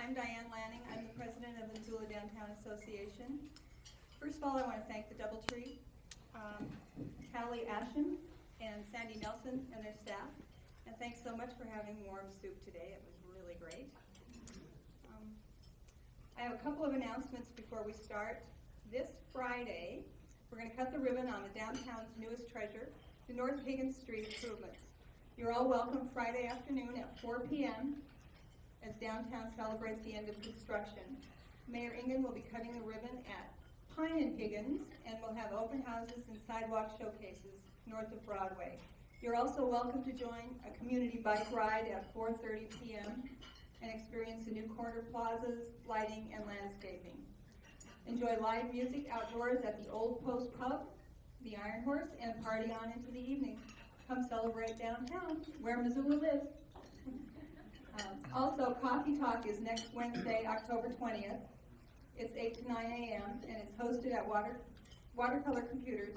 I'm Diane Lanning. I'm the president of the Missoula Downtown Association. First of all, I want to thank the Doubletree, Callie Asham and Sandy Nelson and their staff. And thanks so much for having warm soup today. It was really great. I have a couple of announcements before we start. This Friday, we're going to cut the ribbon on the downtown's newest treasure, the North Higgins Street improvements. You're all welcome Friday afternoon at 4 p.m. as downtown celebrates the end of construction. Mayor Ingen will be cutting the ribbon at Pine and Higgins, and we'll have open houses and sidewalk showcases north of Broadway. You're also welcome to join a community bike ride at 4:30 p.m. and experience the new corner plazas, lighting, and landscaping. Enjoy live music outdoors at the Old Post Pub, the Iron Horse, and party on into the evening. Come celebrate downtown, where Missoula lives. Also, Coffee Talk is next Wednesday, October 20th. It's 8 to 9 a.m. and it's hosted at Watercolor Computers,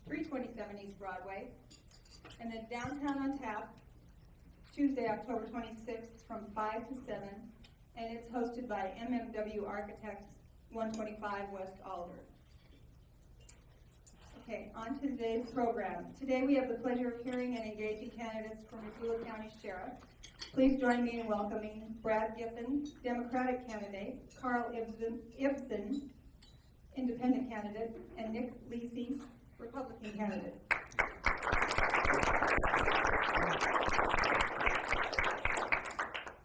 327 East Broadway. And then Downtown on Tap, Tuesday, October 26th from 5 to 7. And it's hosted by MMW Architects, 125 West Alder. Okay, on to today's program. Today we have the pleasure of hearing and engaging candidates for Missoula County Sheriff. Please join me in welcoming Brad Giffen, Democratic candidate, Carl Ibsen, Independent candidate, and Nick Lisi, Republican candidate.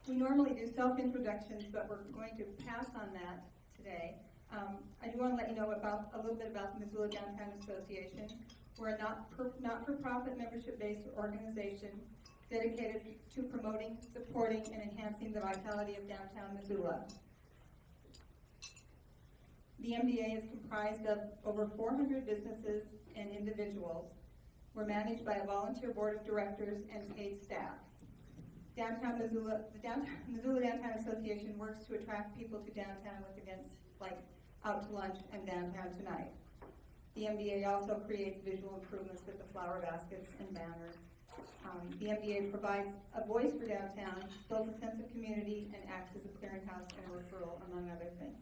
We normally do self-introductions, but we're going to pass on that today. I do want to let you know a little bit about the Missoula Downtown Association. We're a not-for-profit membership-based organization dedicated to promoting, supporting, and enhancing the vitality of downtown Missoula. The MDA is comprised of over 400 businesses and individuals. We're managed by a volunteer board of directors and paid staff. The Missoula Downtown Association works to attract people to downtown with events like Out to Lunch and Downtown Tonight. The MDA also creates visual improvements with the flower baskets and banners. The MDA provides a voice for downtown, builds a sense of community, and acts as a clearinghouse and a referral, among other things.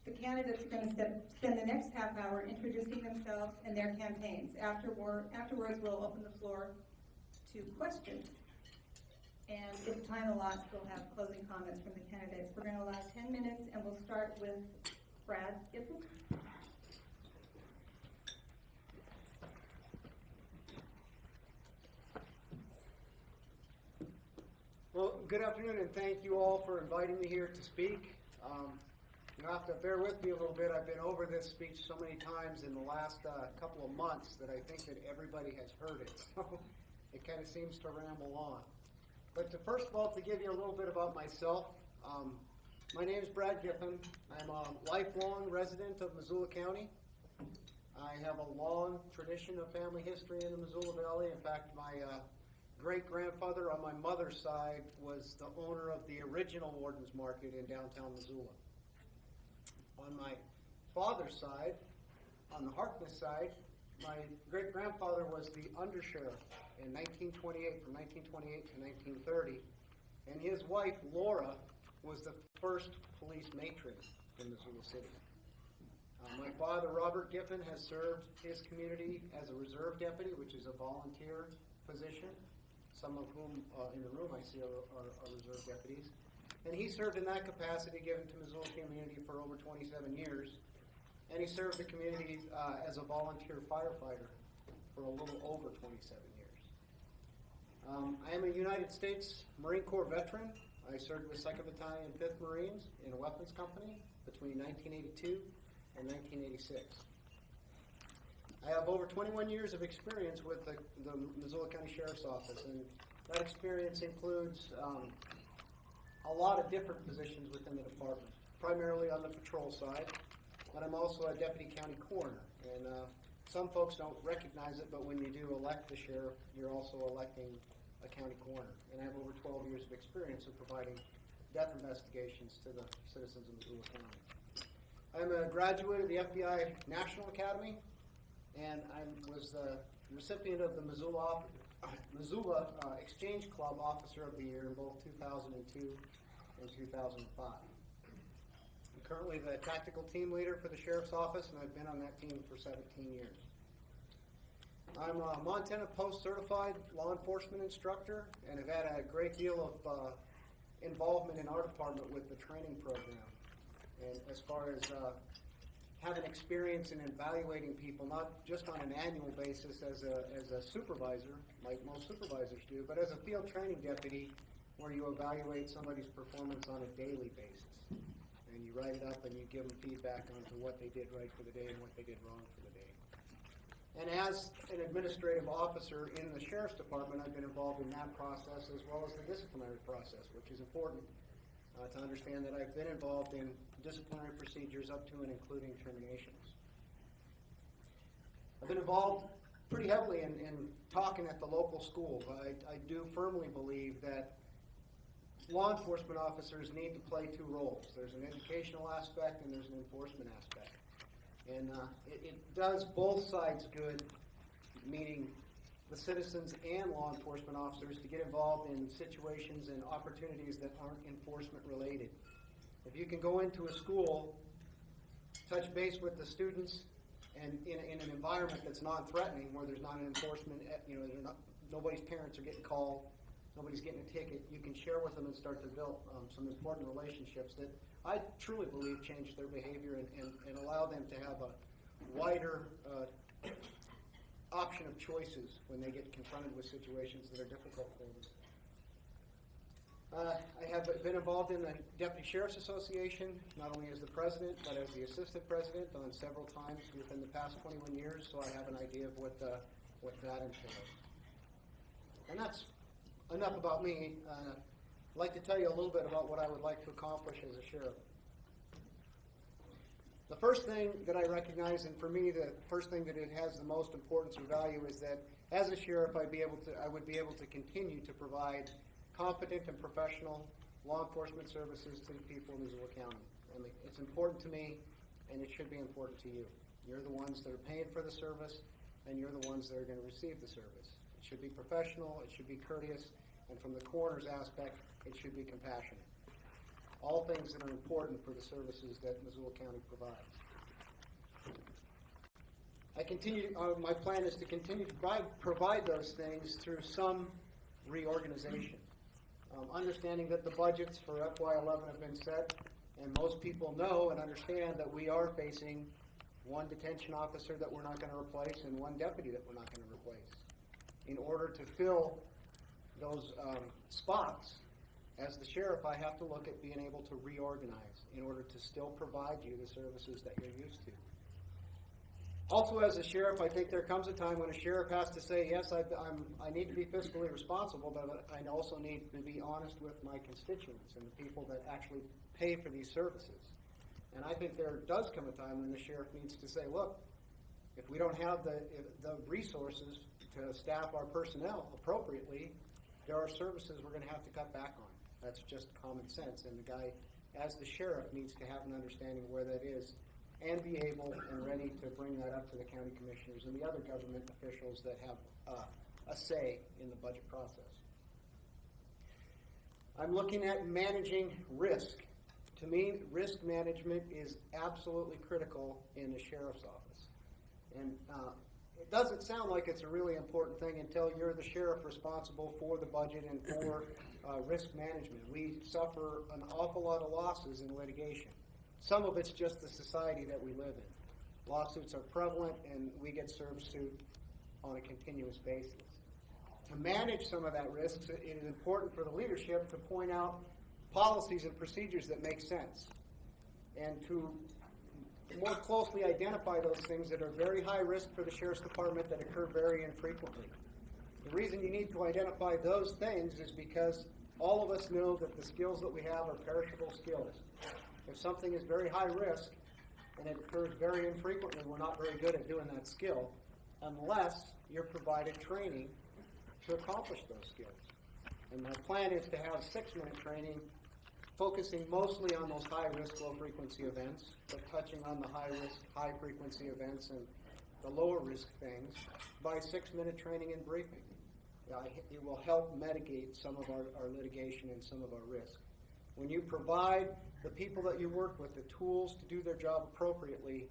The candidates are going to spend the next half hour introducing themselves and their campaigns. Afterwards, we'll open the floor to questions. And if time allots, we'll have closing comments from the candidates. We're going to allow 10 minutes, and we'll start with Brad Giffen. Well, good afternoon, and thank you all for inviting me here to speak. You'll have to bear with me a little bit. I've been over this speech so many times in the last couple of months that I think that everybody has heard it. So it kind of seems to ramble on. But first of all, to give you a little bit about myself, my name is Brad Giffen. I'm a lifelong resident of Missoula County. I have a long tradition of family history in the Missoula Valley. In fact, my great-grandfather on my mother's side was the owner of the original Warden's Market in downtown Missoula. On my father's side, on the Harkness side, my great-grandfather was the undersheriff in 1928, from 1928 to 1930, and his wife, Laura, was the first police matron in Missoula City. My father, Robert Giffen, has served his community as a reserve deputy, which is a volunteer position. Some of whom in the room I see are reserve deputies. And he served in that capacity, given to Missoula community for over 27 years. And he served the community as a volunteer firefighter for a little over 27 years. I am a United States Marine Corps veteran. I served with 2nd Battalion, 5th Marines in a weapons company between 1982 and 1986. I have over 21 years of experience with the Missoula County Sheriff's Office, and that experience includes a lot of different positions within the department, primarily on the patrol side, but I'm also a deputy county coroner. And some folks don't recognize it, but when you do elect the sheriff, you're also electing a county coroner. And I have over 12 years of experience in providing death investigations to the citizens of Missoula County. I'm a graduate of the FBI National Academy, and I was the recipient of the Missoula Missoula Exchange Club Officer of the Year in both 2002 and 2005. I'm currently the tactical team leader for the Sheriff's Office, and I've been on that team for 17 years. I'm a Montana Post certified law enforcement instructor, and have had a great deal of involvement in our department with the training program. And as far as having experience in evaluating people, not just on an annual basis as a supervisor, like most supervisors do, but as a field training deputy, where you evaluate somebody's performance on a daily basis. And you write it up and you give them feedback on what they did right for the day and what they did wrong for the day. And as an administrative officer in the Sheriff's Department, I've been involved in that process as well as the disciplinary process, which is important to understand that I've been involved in disciplinary procedures up to and including terminations. I've been involved pretty heavily in talking at the local schools. I do firmly believe that law enforcement officers need to play two roles. There's an educational aspect and there's an enforcement aspect. And it does both sides good, meaning the citizens and law enforcement officers, to get involved in situations and opportunities that aren't enforcement related. If you can go into a school, touch base with the students, and in an environment that's non-threatening, where there's not an enforcement, nobody's parents are getting called, nobody's getting a ticket, you can share with them and start to build some important relationships that I truly believe change their behavior and allow them to have a wider option of choices when they get confronted with situations that are difficult for them. I have been involved in the Deputy Sheriff's Association, not only as the president, but as the assistant president on several times within the past 21 years, so I have an idea of what that entails. And that's enough about me. I'd like to tell you a little bit about what I would like to accomplish as a sheriff. The first thing that I recognize, and for me, the first thing that it has the most importance or value, is that as a sheriff, I would be able to continue to provide competent and professional law enforcement services to the people of Missoula County. I mean, it's important to me, and it should be important to you. You're the ones that are paying for the service, and you're the ones that are going to receive the service. It should be professional, it should be courteous, and from the coroner's aspect, it should be compassionate. All things that are important for the services that Missoula County provides. My plan is to continue to provide those things through some reorganization. Understanding that the budgets for FY11 have been set, and most people know and understand that we are facing one detention officer that we're not going to replace and one deputy that we're not going to replace. In order to fill those spots, as the sheriff, I have to look at being able to reorganize in order to still provide you the services that you're used to. Also, as a sheriff, I think there comes a time when a sheriff has to say, yes, I need to be fiscally responsible, but I also need to be honest with my constituents and the people that actually pay for these services. And I think there does come a time when the sheriff needs to say, look, if we don't have the resources to staff our personnel appropriately, there are services we're going to have to cut back on. That's just common sense, and the guy, as the sheriff, needs to have an understanding of where that is and be able and ready to bring that up to the county commissioners and the other government officials that have a say in the budget process. I'm looking at managing risk. To me, risk management is absolutely critical in the sheriff's office. And it doesn't sound like it's a really important thing until you're the sheriff responsible for the budget and for risk management. We suffer an awful lot of losses in litigation. Some of it's just the society that we live in. Lawsuits are prevalent, and we get served suit on a continuous basis. To manage some of that risk, it is important for the leadership to point out policies and procedures that make sense, and to more closely identify those things that are very high risk for the Sheriff's Department that occur very infrequently. The reason you need to identify those things is because all of us know that the skills that we have are perishable skills. If something is very high risk and it occurs very infrequently, we're not very good at doing that skill unless you're provided training to accomplish those skills. And my plan is to have 6-minute training focusing mostly on those high-risk, low-frequency events, but touching on the high-risk, high-frequency events and the lower-risk things by 6-minute training and briefing. it will help mitigate some of our litigation and some of our risk. When you provide the people that you work with the tools to do their job appropriately,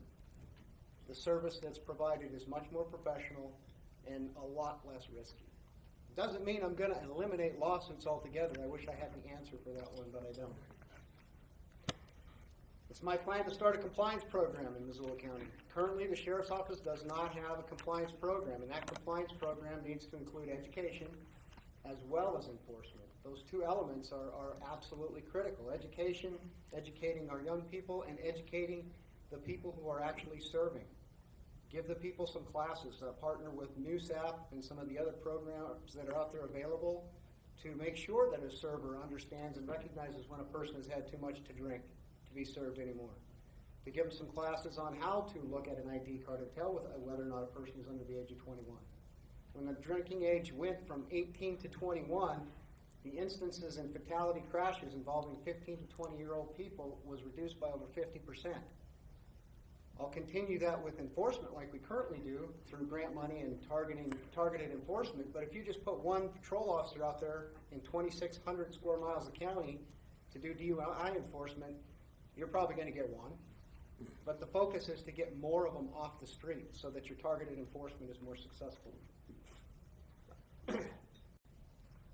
the service that's provided is much more professional and a lot less risky. Doesn't mean I'm going to eliminate lawsuits altogether. I wish I had the answer for that one, but I don't. It's my plan to start a compliance program in Missoula County. Currently, the Sheriff's Office does not have a compliance program, and that compliance program needs to include education as well as enforcement. Those two elements are absolutely critical. Education, educating our young people, and educating the people who are actually serving. Give the people some classes, partner with NewSAP and some of the other programs that are out there available to make sure that a server understands and recognizes when a person has had too much to drink to be served anymore. To give them some classes on how to look at an ID card and tell whether or not a person is under the age of 21. When the drinking age went from 18 to 21, the instances in fatality crashes involving 15 to 20-year-old people was reduced by over 50%. I'll continue that with enforcement like we currently do through grant money and targeted enforcement, but if you just put one patrol officer out there in 2,600 square miles of county to do DUI enforcement, you're probably going to get one. But the focus is to get more of them off the street so that your targeted enforcement is more successful.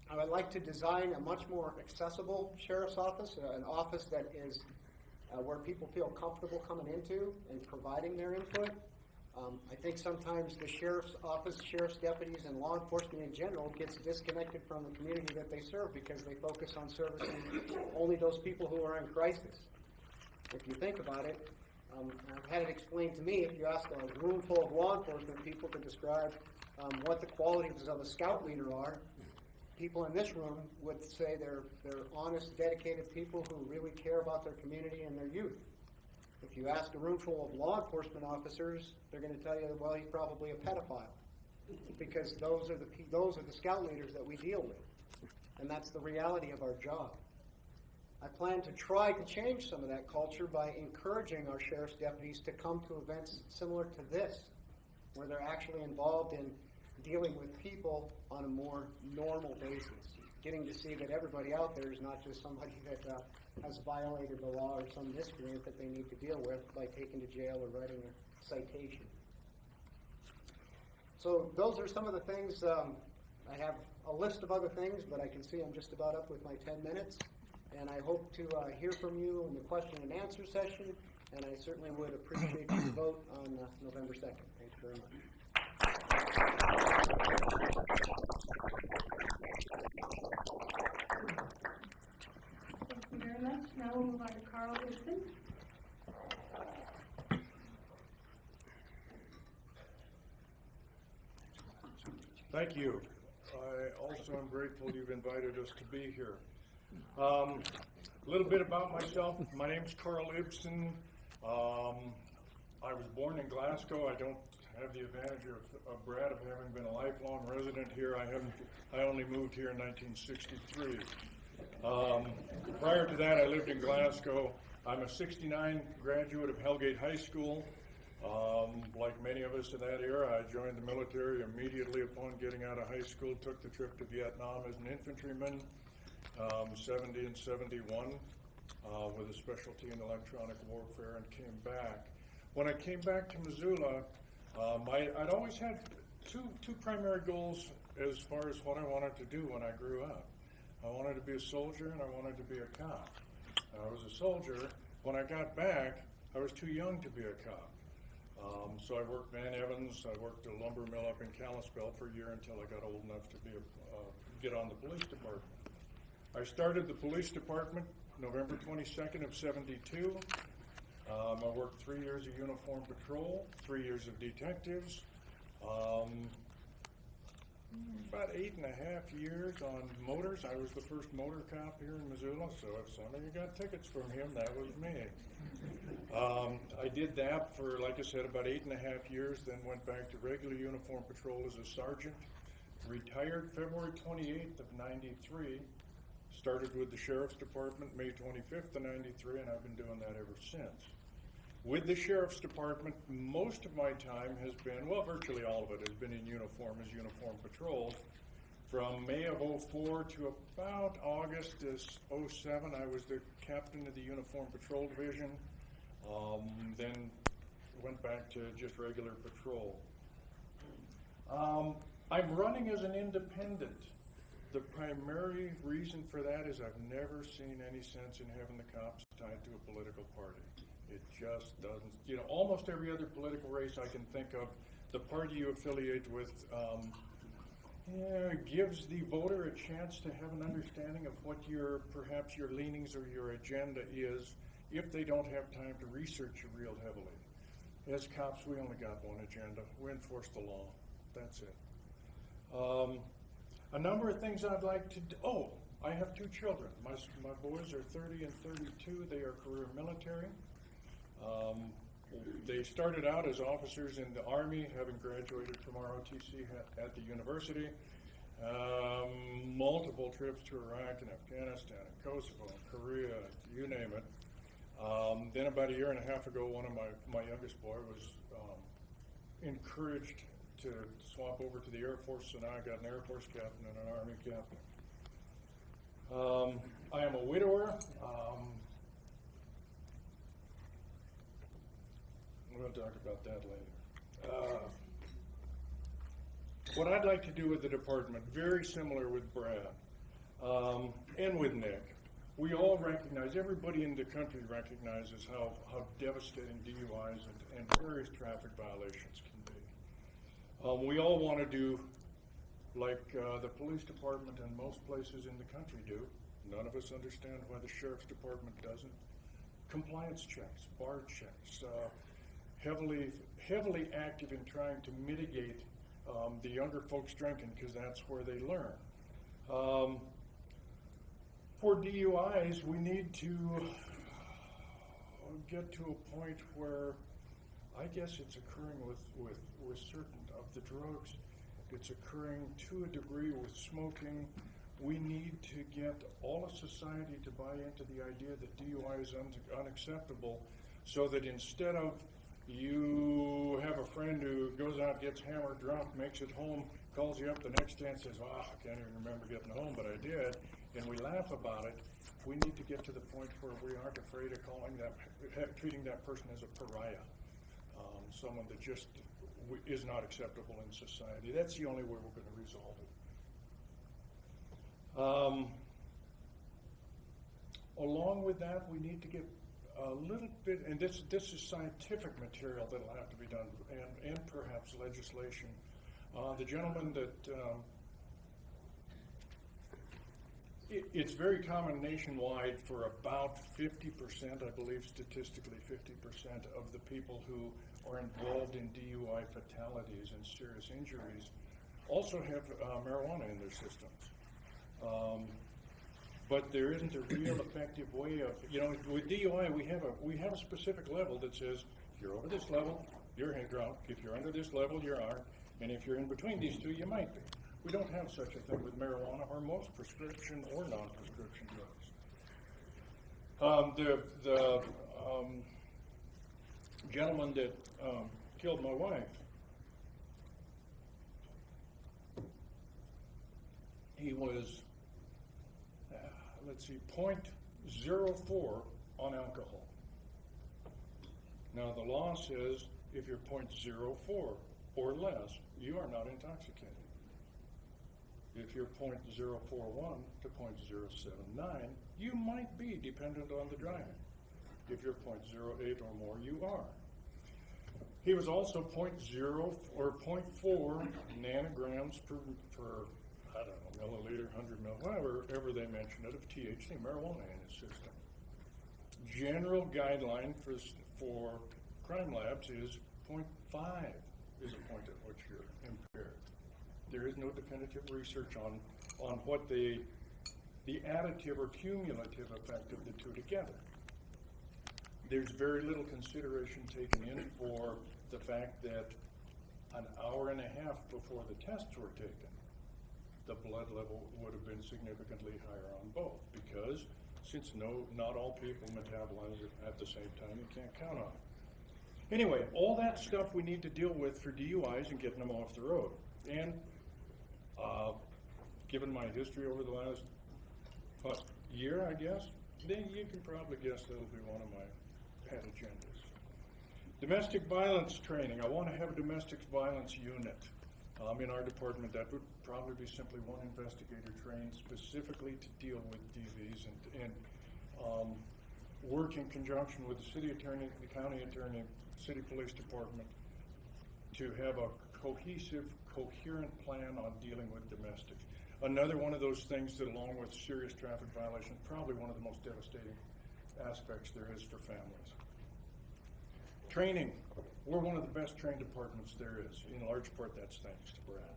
I would like to design a much more accessible sheriff's office, an office that is where people feel comfortable coming into and providing their input. I think sometimes the sheriff's office, sheriff's deputies, and law enforcement in general gets disconnected from the community that they serve because they focus on servicing only those people who are in crisis. If you think about it, I've had it explained to me, if you ask a room full of law enforcement people to describe what the qualities of a scout leader are, people in this room would say they're honest, dedicated people who really care about their community and their youth. If you ask a room full of law enforcement officers, they're going to tell you, well, he's probably a pedophile, because those are the scout leaders that we deal with, and that's the reality of our job. I plan to try to change some of that culture by encouraging our sheriff's deputies to come to events similar to this, where they're actually involved in dealing with people on a more normal basis, getting to see that everybody out there is not just somebody that has violated the law or some miscreant that they need to deal with by taken to jail or writing a citation. So those are some of the things. I have a list of other things, but I can see I'm just about up with my 10 minutes. And I hope to hear from you in the question and answer session, and I certainly would appreciate your vote on November 2nd. Thanks very much. Thank you very much. Now we'll move on to Carl Gibson. Thank you. I also am grateful you've invited us to be here. A little bit about myself. My name's Carl Ibsen. I was born in Glasgow. I don't have the advantage of Brad of having been a lifelong resident here. I only moved here in 1963. Prior to that, I lived in Glasgow. I'm a '69 graduate of Hellgate High School. Like many of us in that era, I joined the military immediately upon getting out of high school, took the trip to Vietnam as an infantryman, 70 and 71, with a specialty in electronic warfare, and came back. When I came back to Missoula, I'd always had two primary goals as far as what I wanted to do when I grew up. I wanted to be a soldier and I wanted to be a cop. I was a soldier. When I got back, I was too young to be a cop. So I worked Van Evans. I worked a lumber mill up in Kalispell for a year until I got old enough to get on the police department. I started the police department November 22nd of '72. I worked 3 years of uniform patrol, 3 years of detectives, about 8.5 years on motors. I was the first motor cop here in Missoula, so if some of you got tickets from him, that was me. I did that for, like I said, about 8.5 years, then went back to regular uniform patrol as a sergeant, retired February 28th of '93, started with the Sheriff's Department May 25th of '93, and I've been doing that ever since. With the Sheriff's Department, most of my time has been, well, virtually all of it has been in uniform as uniform patrol. From May of '04 to about August of '07, I was the captain of the Uniform Patrol Division. Then went back to just regular patrol. I'm running as an independent. The primary reason for that is I've never seen any sense in having the cops tied to a political party. It just doesn't, almost every other political race I can think of, the party you affiliate with gives the voter a chance to have an understanding of what perhaps your leanings or your agenda is if they don't have time to research you real heavily. As cops, we only got one agenda. We enforce the law. That's it. A number of things I'd like to do. Oh, I have 2 children. My boys are 30 and 32. They are career military. They started out as officers in the Army, having graduated from ROTC at the university. Multiple trips to Iraq and Afghanistan and Kosovo and Korea, you name it. Then about a year and a half ago, one of my youngest boy was encouraged to swap over to the Air Force, so now I got an Air Force captain and an Army captain. I am a widower. We'll talk about that later. What I'd like to do with the department, very similar with Brad and with Nick, we all recognize, everybody in the country recognizes how devastating DUIs and various traffic violations can be. We all want to do like the police department and most places in the country do. None of us understand why the sheriff's department doesn't. Compliance checks, bar checks, heavily active in trying to mitigate the younger folks drinking, because that's where they learn. For DUIs, we need to get to a point where I guess it's occurring with certain of the drugs. It's occurring to a degree with smoking. We need to get all of society to buy into the idea that DUI is unacceptable, so that instead of you have a friend who goes out, gets hammered drunk, makes it home, calls you up the next day and says, "Oh, I can't even remember getting home, but I did," and we laugh about it. We need to get to the point where we aren't afraid of treating that person as a pariah, someone that just is not acceptable in society. That's the only way we're going to resolve it. Along with that, we need to get a little bit, and this is scientific material that'll have to be done, and perhaps legislation. The gentleman that it's very common nationwide for about 50%, I believe statistically 50% of the people who are involved in DUI fatalities and serious injuries also have marijuana in their systems. But there isn't a real effective way of, with DUI we have a specific level that says, if you're over this level, you're drunk. If you're under this level, you aren't. And if you're in between these two, you might be. We don't have such a thing with marijuana or most prescription or non-prescription drugs. The gentleman that killed my wife, he was, let's see, 0.04 on alcohol. Now the law says if you're 0.04 or less, you are not intoxicated. If you're 0.041 to 0.079, you might be, dependent on the driving. If you're 0.08 or more, you are. He was also 0.0 or 0.4 nanograms per I don't know, milliliter, 100 mil, however they mention it, of THC, marijuana in his system. General guideline for crime labs is 0.5 is a point at which you're impaired. There is no definitive research on what the additive or cumulative effect of the two together. There's very little consideration taken in for the fact that an hour and a half before the tests were taken, the blood level would have been significantly higher on both, because since not all people metabolize it at the same time, you can't count on it. Anyway, all that stuff we need to deal with for DUIs and getting them off the road. And given my history over the last year, I guess, then you can probably guess that'll be one of my pet agendas. Domestic violence training. I want to have a domestic violence unit in our department. That would probably be simply one investigator trained specifically to deal with DVs and work in conjunction with the city attorney, the county attorney, city police department to have a cohesive, coherent plan on dealing with domestics. Another one of those things that, along with serious traffic violations, probably one of the most devastating aspects there is for families. Training. We're one of the best trained departments there is. In large part, that's thanks to Brad.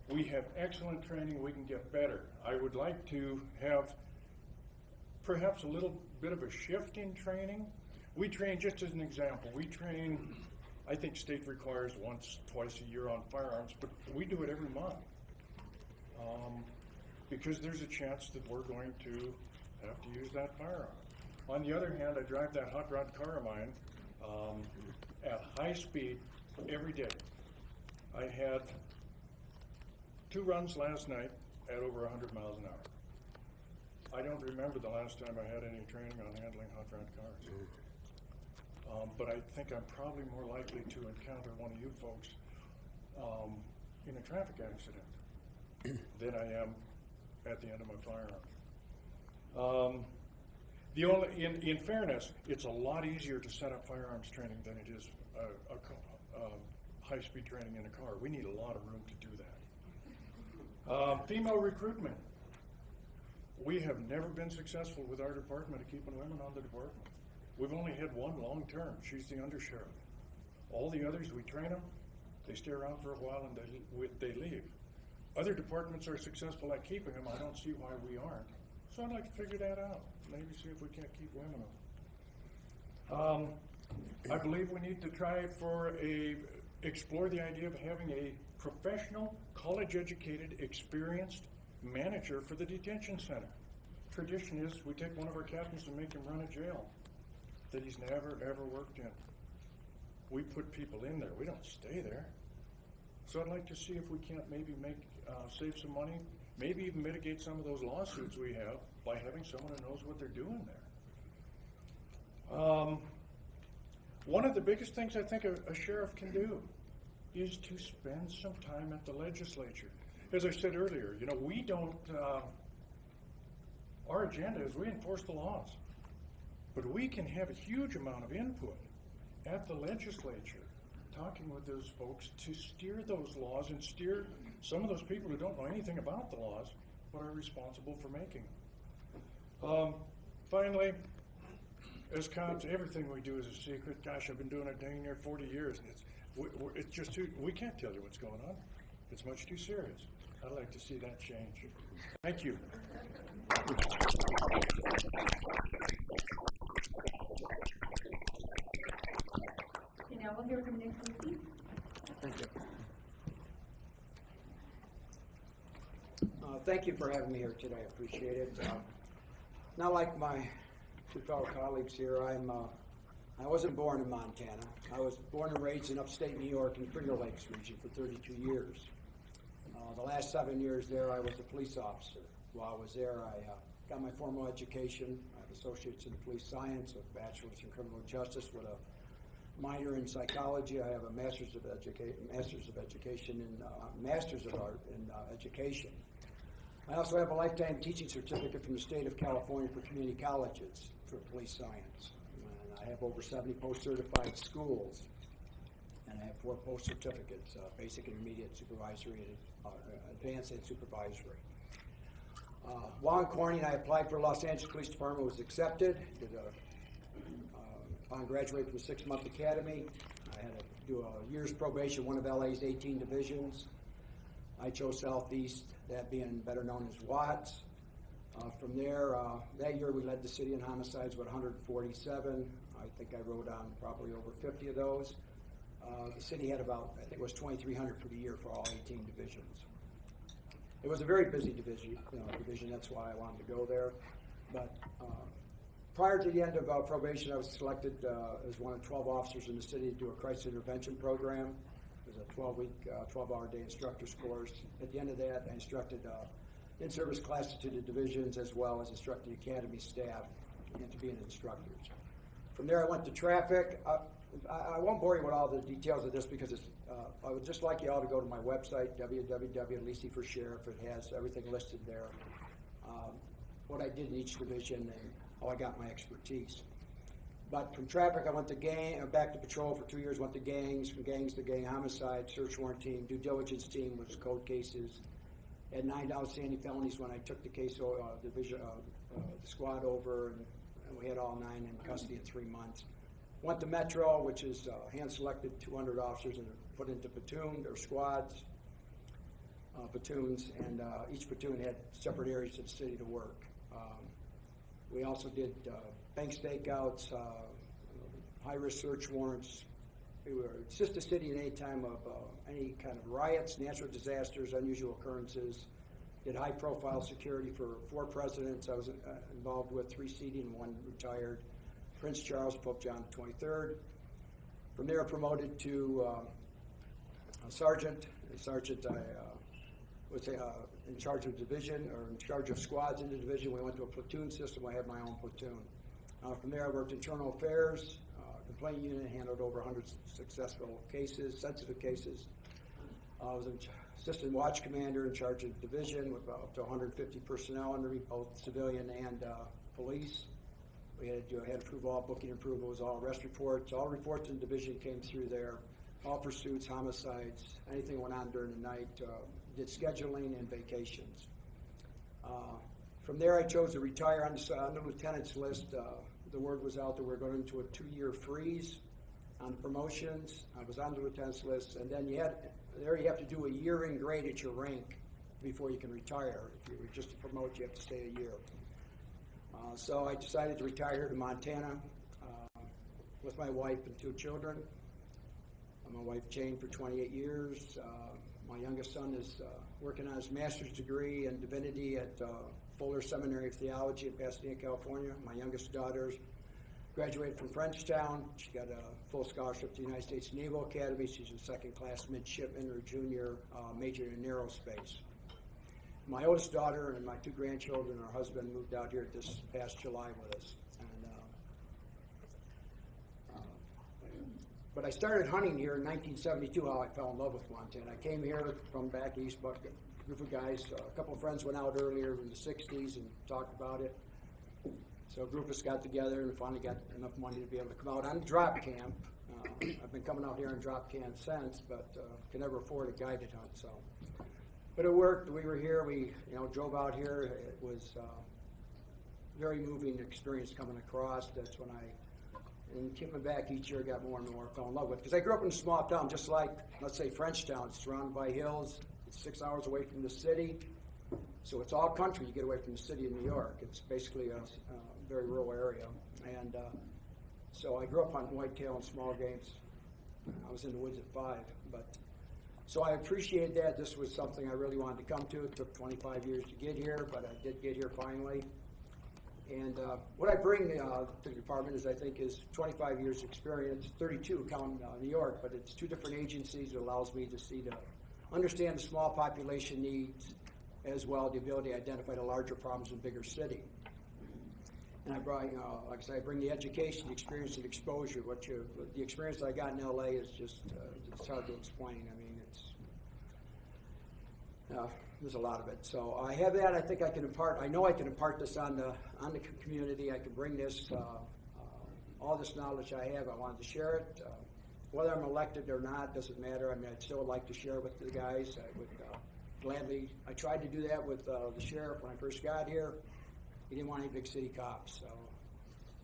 We have excellent training. We can get better. I would like to have perhaps a little bit of a shift in training. We train, just as an example, we train, I think state requires once, twice a year on firearms, but we do it every month. Because there's a chance that we're going to have to use that firearm. On the other hand, I drive that hot rod car of mine at high speed every day. I had 2 runs last night at over 100 miles an hour. I don't remember the last time I had any training on handling hot rod cars. But I think I'm probably more likely to encounter one of you folks in a traffic accident than I am at the end of my firearm. In fairness, it's a lot easier to set up firearms training than it is high-speed training in a car. We need a lot of room to do that. Female recruitment. We have never been successful with our department at keeping women on the department. We've only had one long-term. She's the undersheriff. All the others, we train them, they stay around for a while, and they leave. Other departments are successful at keeping them. I don't see why we aren't. So I'd like to figure that out. Maybe see if we can't keep women on. I believe we need to try explore the idea of having a professional, college-educated, experienced manager for the detention center. Tradition is we take one of our captains and make him run a jail that he's never, ever worked in. We put people in there. We don't stay there. So I'd like to see if we can't maybe save some money, maybe even mitigate some of those lawsuits we have by having someone who knows what they're doing there. One of the biggest things I think a sheriff can do is to spend some time at the legislature. As I said earlier, we don't, our agenda is we enforce the laws, but we can have a huge amount of input at the legislature, talking with those folks to steer those laws and steer some of those people who don't know anything about the laws but are responsible for making them. Finally, as cops, everything we do is a secret. Gosh, I've been doing it dang near 40 years, and it's just we can't tell you what's going on. It's much too serious. I'd like to see that change. Thank you. Okay, now we'll hear from Nick Lucy. Thank you. Thank you for having me here today. I appreciate it. Not like my 2 fellow colleagues here, I wasn't born in Montana. I was born and raised in upstate New York in the Finger Lakes region for 32 years. The last 7 years there, I was a police officer. While I was there, I got my formal education. I have associates in police science, a bachelor's in criminal justice with a minor in psychology. I have a master's of education in master's of art in education. I also have a lifetime teaching certificate from the state of California for community colleges for police science. And I have over 70 post-certified schools. And I have 4 post-certificates, basic, intermediate, supervisory, and advanced and supervisory. While in quarantine, I applied for Los Angeles Police Department, was accepted. Upon graduating from a 6-month academy, I had to do a year's probation, one of LA's 18 divisions. I chose Southeast, that being better known as Watts. From there, that year we led the city in homicides with 147. I think I wrote on probably over 50 of those. The city had about, I think it was 2,300 for the year for all 18 divisions. It was a very busy division, that's why I wanted to go there. But prior to the end of probation, I was selected as one of 12 officers in the city to do a crisis intervention program. It was a 12-week, 12-hour day instructor's course. At the end of that, I instructed in-service classified divisions as well as instructed academy staff into being instructors. From there, I went to traffic. I won't bore you with all the details of this because I would just like you all to go to my website, www.lisi4sheriff. It has everything listed there, what I did in each division and how I got my expertise. But from traffic, I went to back to patrol for 2 years, went to gangs, from gangs to gang homicide, search warrant team, due diligence team was code cases. Had 9 outstanding felonies when I took the case, the squad over, and we had all 9 in custody in 3 months. Went to Metro, which is hand-selected 200 officers and put into platoon or squads, platoons, and each platoon had separate areas of the city to work. We also did bank stakeouts, high-risk search warrants. We were assist the city in any time of any kind of riots, natural disasters, unusual occurrences. Did high-profile security for 4 presidents. I was involved with 3 seating, 1 retired. Prince Charles, Pope John XXIII. From there, promoted to a sergeant. A sergeant, I was in charge of division, or in charge of squads in the division. We went to a platoon system. I had my own platoon. From there, I worked internal affairs, complaint unit, handled over 100 successful cases, sensitive cases. I was an assistant watch commander in charge of division with up to 150 personnel under me, both civilian and police. We had to approve all booking approvals, all arrest reports. All reports in the division came through there. All pursuits, homicides, anything went on during the night. Did scheduling and vacations. From there, I chose to retire on the lieutenant's list. The word was out that we were going into a 2-year freeze on promotions. I was on the lieutenant's list, and then you have to do a year in grade at your rank before you can retire. If you were just to promote, you have to stay a year. So I decided to retire to Montana with my wife and 2 children. My wife Jane for 28 years. My youngest son is working on his master's degree in divinity at Fuller Seminary of Theology in Pasadena, California. My youngest daughter graduated from Frenchtown. She got a full scholarship to the United States Naval Academy. She's a second-class midshipman or junior, majoring in aerospace. My oldest daughter and my 2 grandchildren and her husband moved out here this past July with us. But I started hunting here in 1972, how I fell in love with Montana. I came here from back east, but a group of guys, a couple of friends went out earlier in the 60s and talked about it. So a group of us got together and finally got enough money to be able to come out on drop camp. I've been coming out here on drop camp since, but can never afford a guided hunt. So, but it worked. We were here. We drove out here. It was very moving experience coming across. That's when and coming back each year, got more and more fell in love with it. Because I grew up in a small town, just like, let's say, Frenchtown. It's surrounded by hills. It's 6 hours away from the city. So it's all country. You get away from the city of New York. It's basically a very rural area. And so I grew up hunting whitetail and small games. I was in the woods at 5. So I appreciate that. This was something I really wanted to come to. It took 25 years to get here, but I did get here finally. And what I bring to the department is 25 years experience, 32 counting New York, but it's 2 different agencies. It allows me to understand the small population needs, as well as the ability to identify the larger problems in bigger city. And I bring, like I said, I bring the education, the experience, and exposure. The experience I got in LA is just it's hard to explain. I mean, there's a lot of it. So I have that. I think I can impart. I know I can impart this on the community. I can bring this all this knowledge I have. I wanted to share it. Whether I'm elected or not doesn't matter. I mean, I'd still like to share with the guys. I would gladly. I tried to do that with the sheriff when I first got here. He didn't want any big city cops, so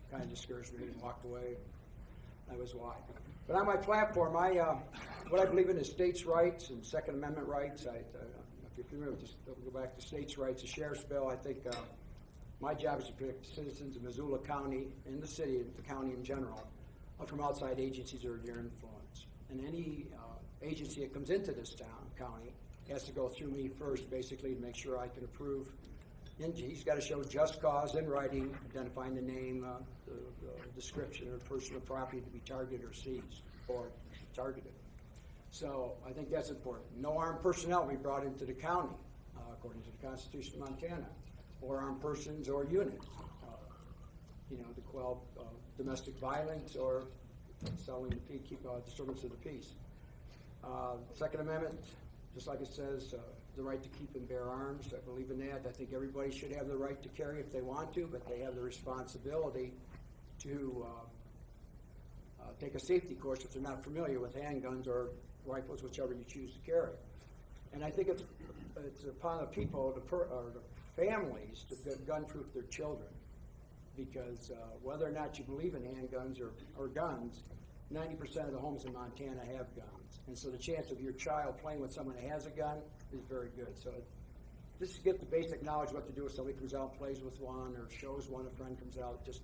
kind of discouraged me and walked away. That was why. But on my platform, what I believe in is states' rights and Second Amendment rights. If you're familiar with this, go back to states' rights, the sheriff's bill. I think my job is to protect citizens of Missoula County and the city and the county in general from outside agencies or their influence. And any agency that comes into this county has to go through me first, basically, to make sure I can approve. And he's got to show just cause in writing, identifying the name, the description, or person or property to be targeted or seized or targeted. So I think that's important. No armed personnel be brought into the county, according to the Constitution of Montana, or armed persons or units, to quell domestic violence or selling keep disturbance of the peace. Second Amendment, just like it says, the right to keep and bear arms. I believe in that. I think everybody should have the right to carry if they want to, but they have the responsibility to take a safety course if they're not familiar with handguns or rifles, whichever you choose to carry. And I think it's upon the people, or the families, to gun-proof their children, because whether or not you believe in handguns or guns, 90% of the homes in Montana have guns, and so the chance of your child playing with someone that has a gun is very good. So just to get the basic knowledge what to do if somebody comes out and plays with one or shows one, a friend comes out, just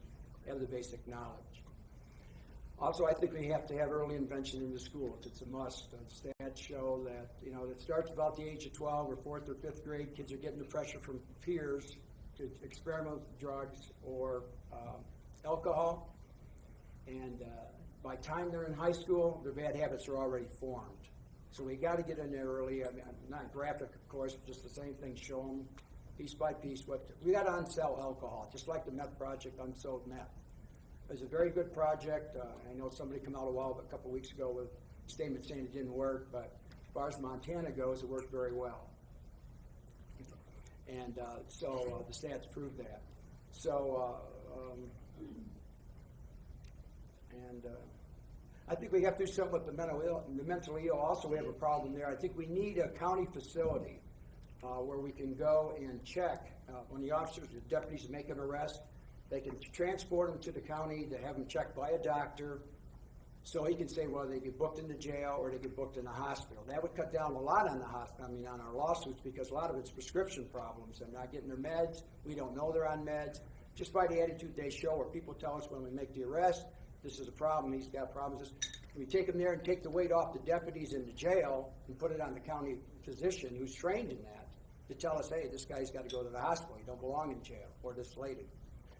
have the basic knowledge. Also, I think we have to have early intervention in the schools. It's a must. Stats show that, it starts about the age of 12 or 4th or 5th grade. Kids are getting the pressure from peers to experiment with drugs or alcohol. And by the time they're in high school, their bad habits are already formed. So we got to get in there early. I mean, not graphic, of course, just the same thing, show them piece by piece. We got to unsell alcohol, just like the meth project unsold meth. It was a very good project. I know somebody came out a couple weeks ago with a statement saying it didn't work, but as far as Montana goes, it worked very well. And so the stats prove that. So, I think we have to do something with the mentally ill. Also, we have a problem there. I think we need a county facility where we can go and check when the officers or deputies make an arrest. They can transport them to the county to have them checked by a doctor, so he can say, well, they get booked into jail or they get booked in the hospital. That would cut down a lot on on our lawsuits, because a lot of it's prescription problems. They're not getting their meds. We don't know they're on meds. Just by the attitude they show, where people tell us when we make the arrest, this is a problem, he's got problems. We take them there and take the weight off the deputies in the jail and put it on the county physician who's trained in that to tell us, hey, this guy's got to go to the hospital. He don't belong in jail, or this lady.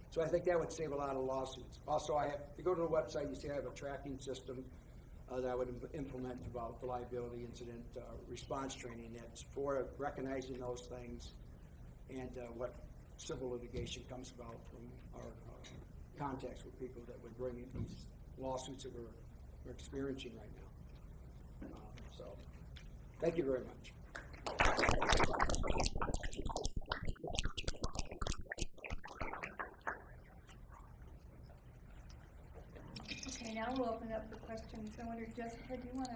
So I think that would save a lot of lawsuits. Also, if you go to the website, you see I have a tracking system that I would implement about the liability incident response training. That's for recognizing those things and what civil litigation comes about from our contacts with people that would bring in these lawsuits that we're experiencing right now. So thank you very much. Okay, now we'll open up for questions. I wonder, Jessica, do you want to?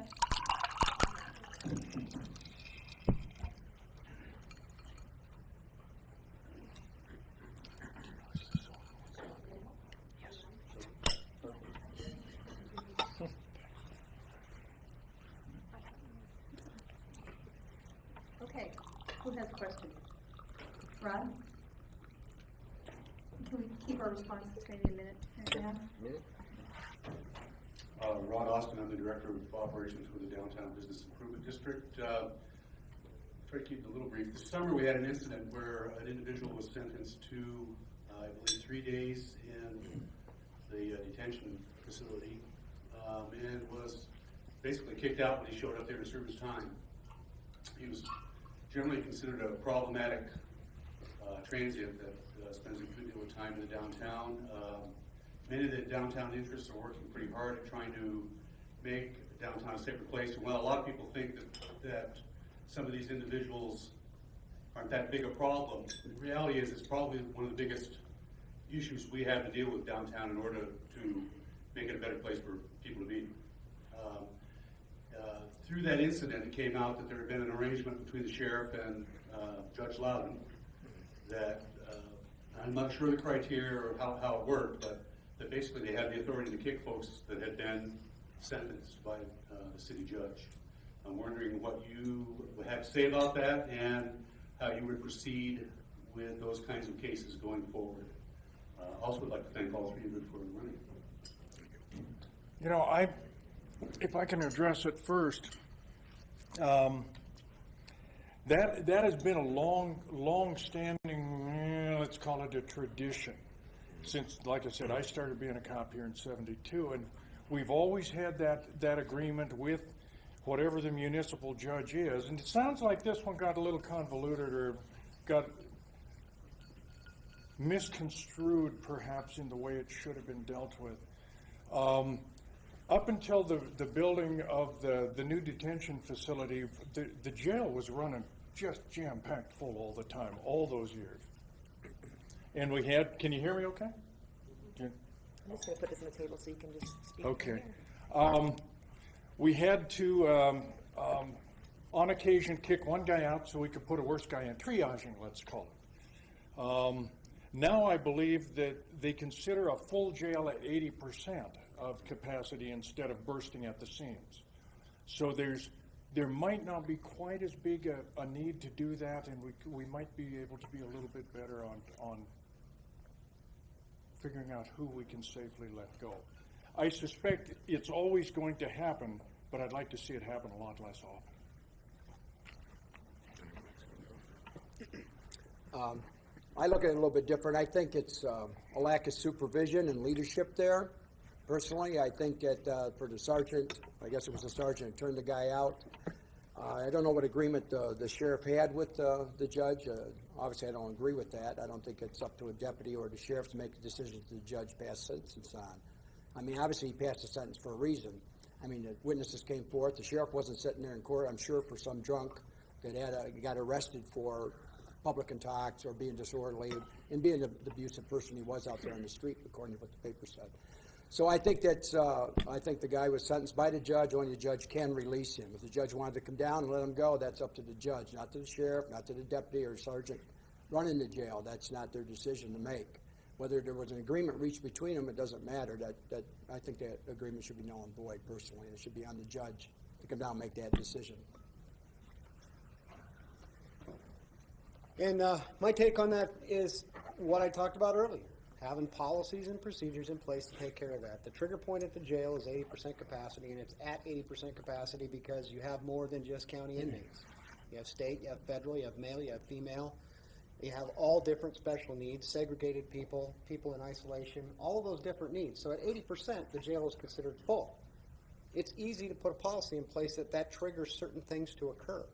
Okay, who has questions? Ron? Can we keep our responses maybe a minute and a half? Rod Austin, I'm the Director of Operations for the Downtown Business Improvement District. Try to keep it a little brief. This summer we had an incident where an individual was sentenced to, I believe, 3 days in the detention facility and was basically kicked out when he showed up there to serve his time. He was generally considered a problematic transient that spends a good deal of time in the downtown. Many of the downtown interests are working pretty hard at trying to make downtown a safer place. And while a lot of people think that some of these individuals aren't that big a problem, the reality is it's probably one of the biggest issues we have to deal with downtown in order to make it a better place for people to be. Through that incident, it came out that there had been an arrangement between the sheriff and Judge Loudon that I'm not sure the criteria or how it worked, but that basically they had the authority to kick folks that had been sentenced by the city judge. I'm wondering what you would have to say about that and how you would proceed with those kinds of cases going forward. Also would like to thank all three of you for running. You know, if I can address it first, that has been a long-standing, let's call it a tradition. Since, like I said, I started being a cop here in '72, and we've always had that agreement with whatever the municipal judge is. And it sounds like this one got a little convoluted or got misconstrued perhaps in the way it should have been dealt with. Up until the building of the new detention facility, the jail was running just jam-packed full all the time, all those years. And we had, can you hear me okay? I'm just going to put this on the table so you can just speak. Okay. We had to, on occasion, kick one guy out so we could put a worse guy in, triaging, let's call it. Now I believe that they consider a full jail at 80% of capacity instead of bursting at the seams. So there might not be quite as big a need to do that, and we might be able to be a little bit better on figuring out who we can safely let go. I suspect it's always going to happen, but I'd like to see it happen a lot less often. I look at it a little bit different. I think it's a lack of supervision and leadership there. Personally, I think that for the sergeant, I guess it was the sergeant who turned the guy out. I don't know what agreement the sheriff had with the judge. Obviously, I don't agree with that. I don't think it's up to a deputy or the sheriff to make the decision to the judge pass sentence on. I mean, obviously, he passed the sentence for a reason. I mean, the witnesses came forth. The sheriff wasn't sitting there in court, I'm sure, for some drunk that got arrested for public intox or being disorderly and being the abusive person he was out there on the street, according to what the paper said. So I think I think the guy was sentenced by the judge. Only the judge can release him. If the judge wanted to come down and let him go, that's up to the judge, not to the sheriff, not to the deputy or sergeant running the jail. That's not their decision to make. Whether there was an agreement reached between them, it doesn't matter. That I think that agreement should be null and void personally. It should be on the judge to come down and make that decision. And my take on that is what I talked about earlier, having policies and procedures in place to take care of that. The trigger point at the jail is 80% capacity, and it's at 80% capacity because you have more than just county inmates. You have state, you have federal, you have male, you have female. You have all different special needs, segregated people, people in isolation, all of those different needs. So at 80%, the jail is considered full. It's easy to put a policy in place that triggers certain things to occur.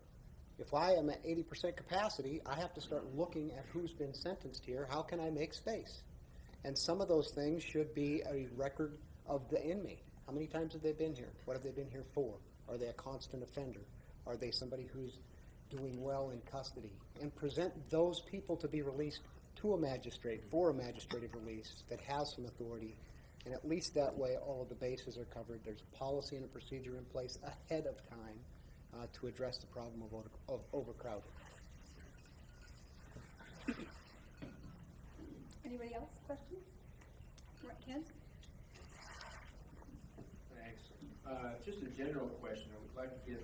If I am at 80% capacity, I have to start looking at who's been sentenced here. How can I make space? And some of those things should be a record of the inmate. How many times have they been here? What have they been here for? Are they a constant offender? Are they somebody who's doing well in custody? And present those people to be released to a magistrate for a magistrative release that has some authority. And at least that way all of the bases are covered. There's a policy and a procedure in place ahead of time to address the problem of overcrowding. Anybody else? Questions? Ken? Thanks. Just a general question. I would like to get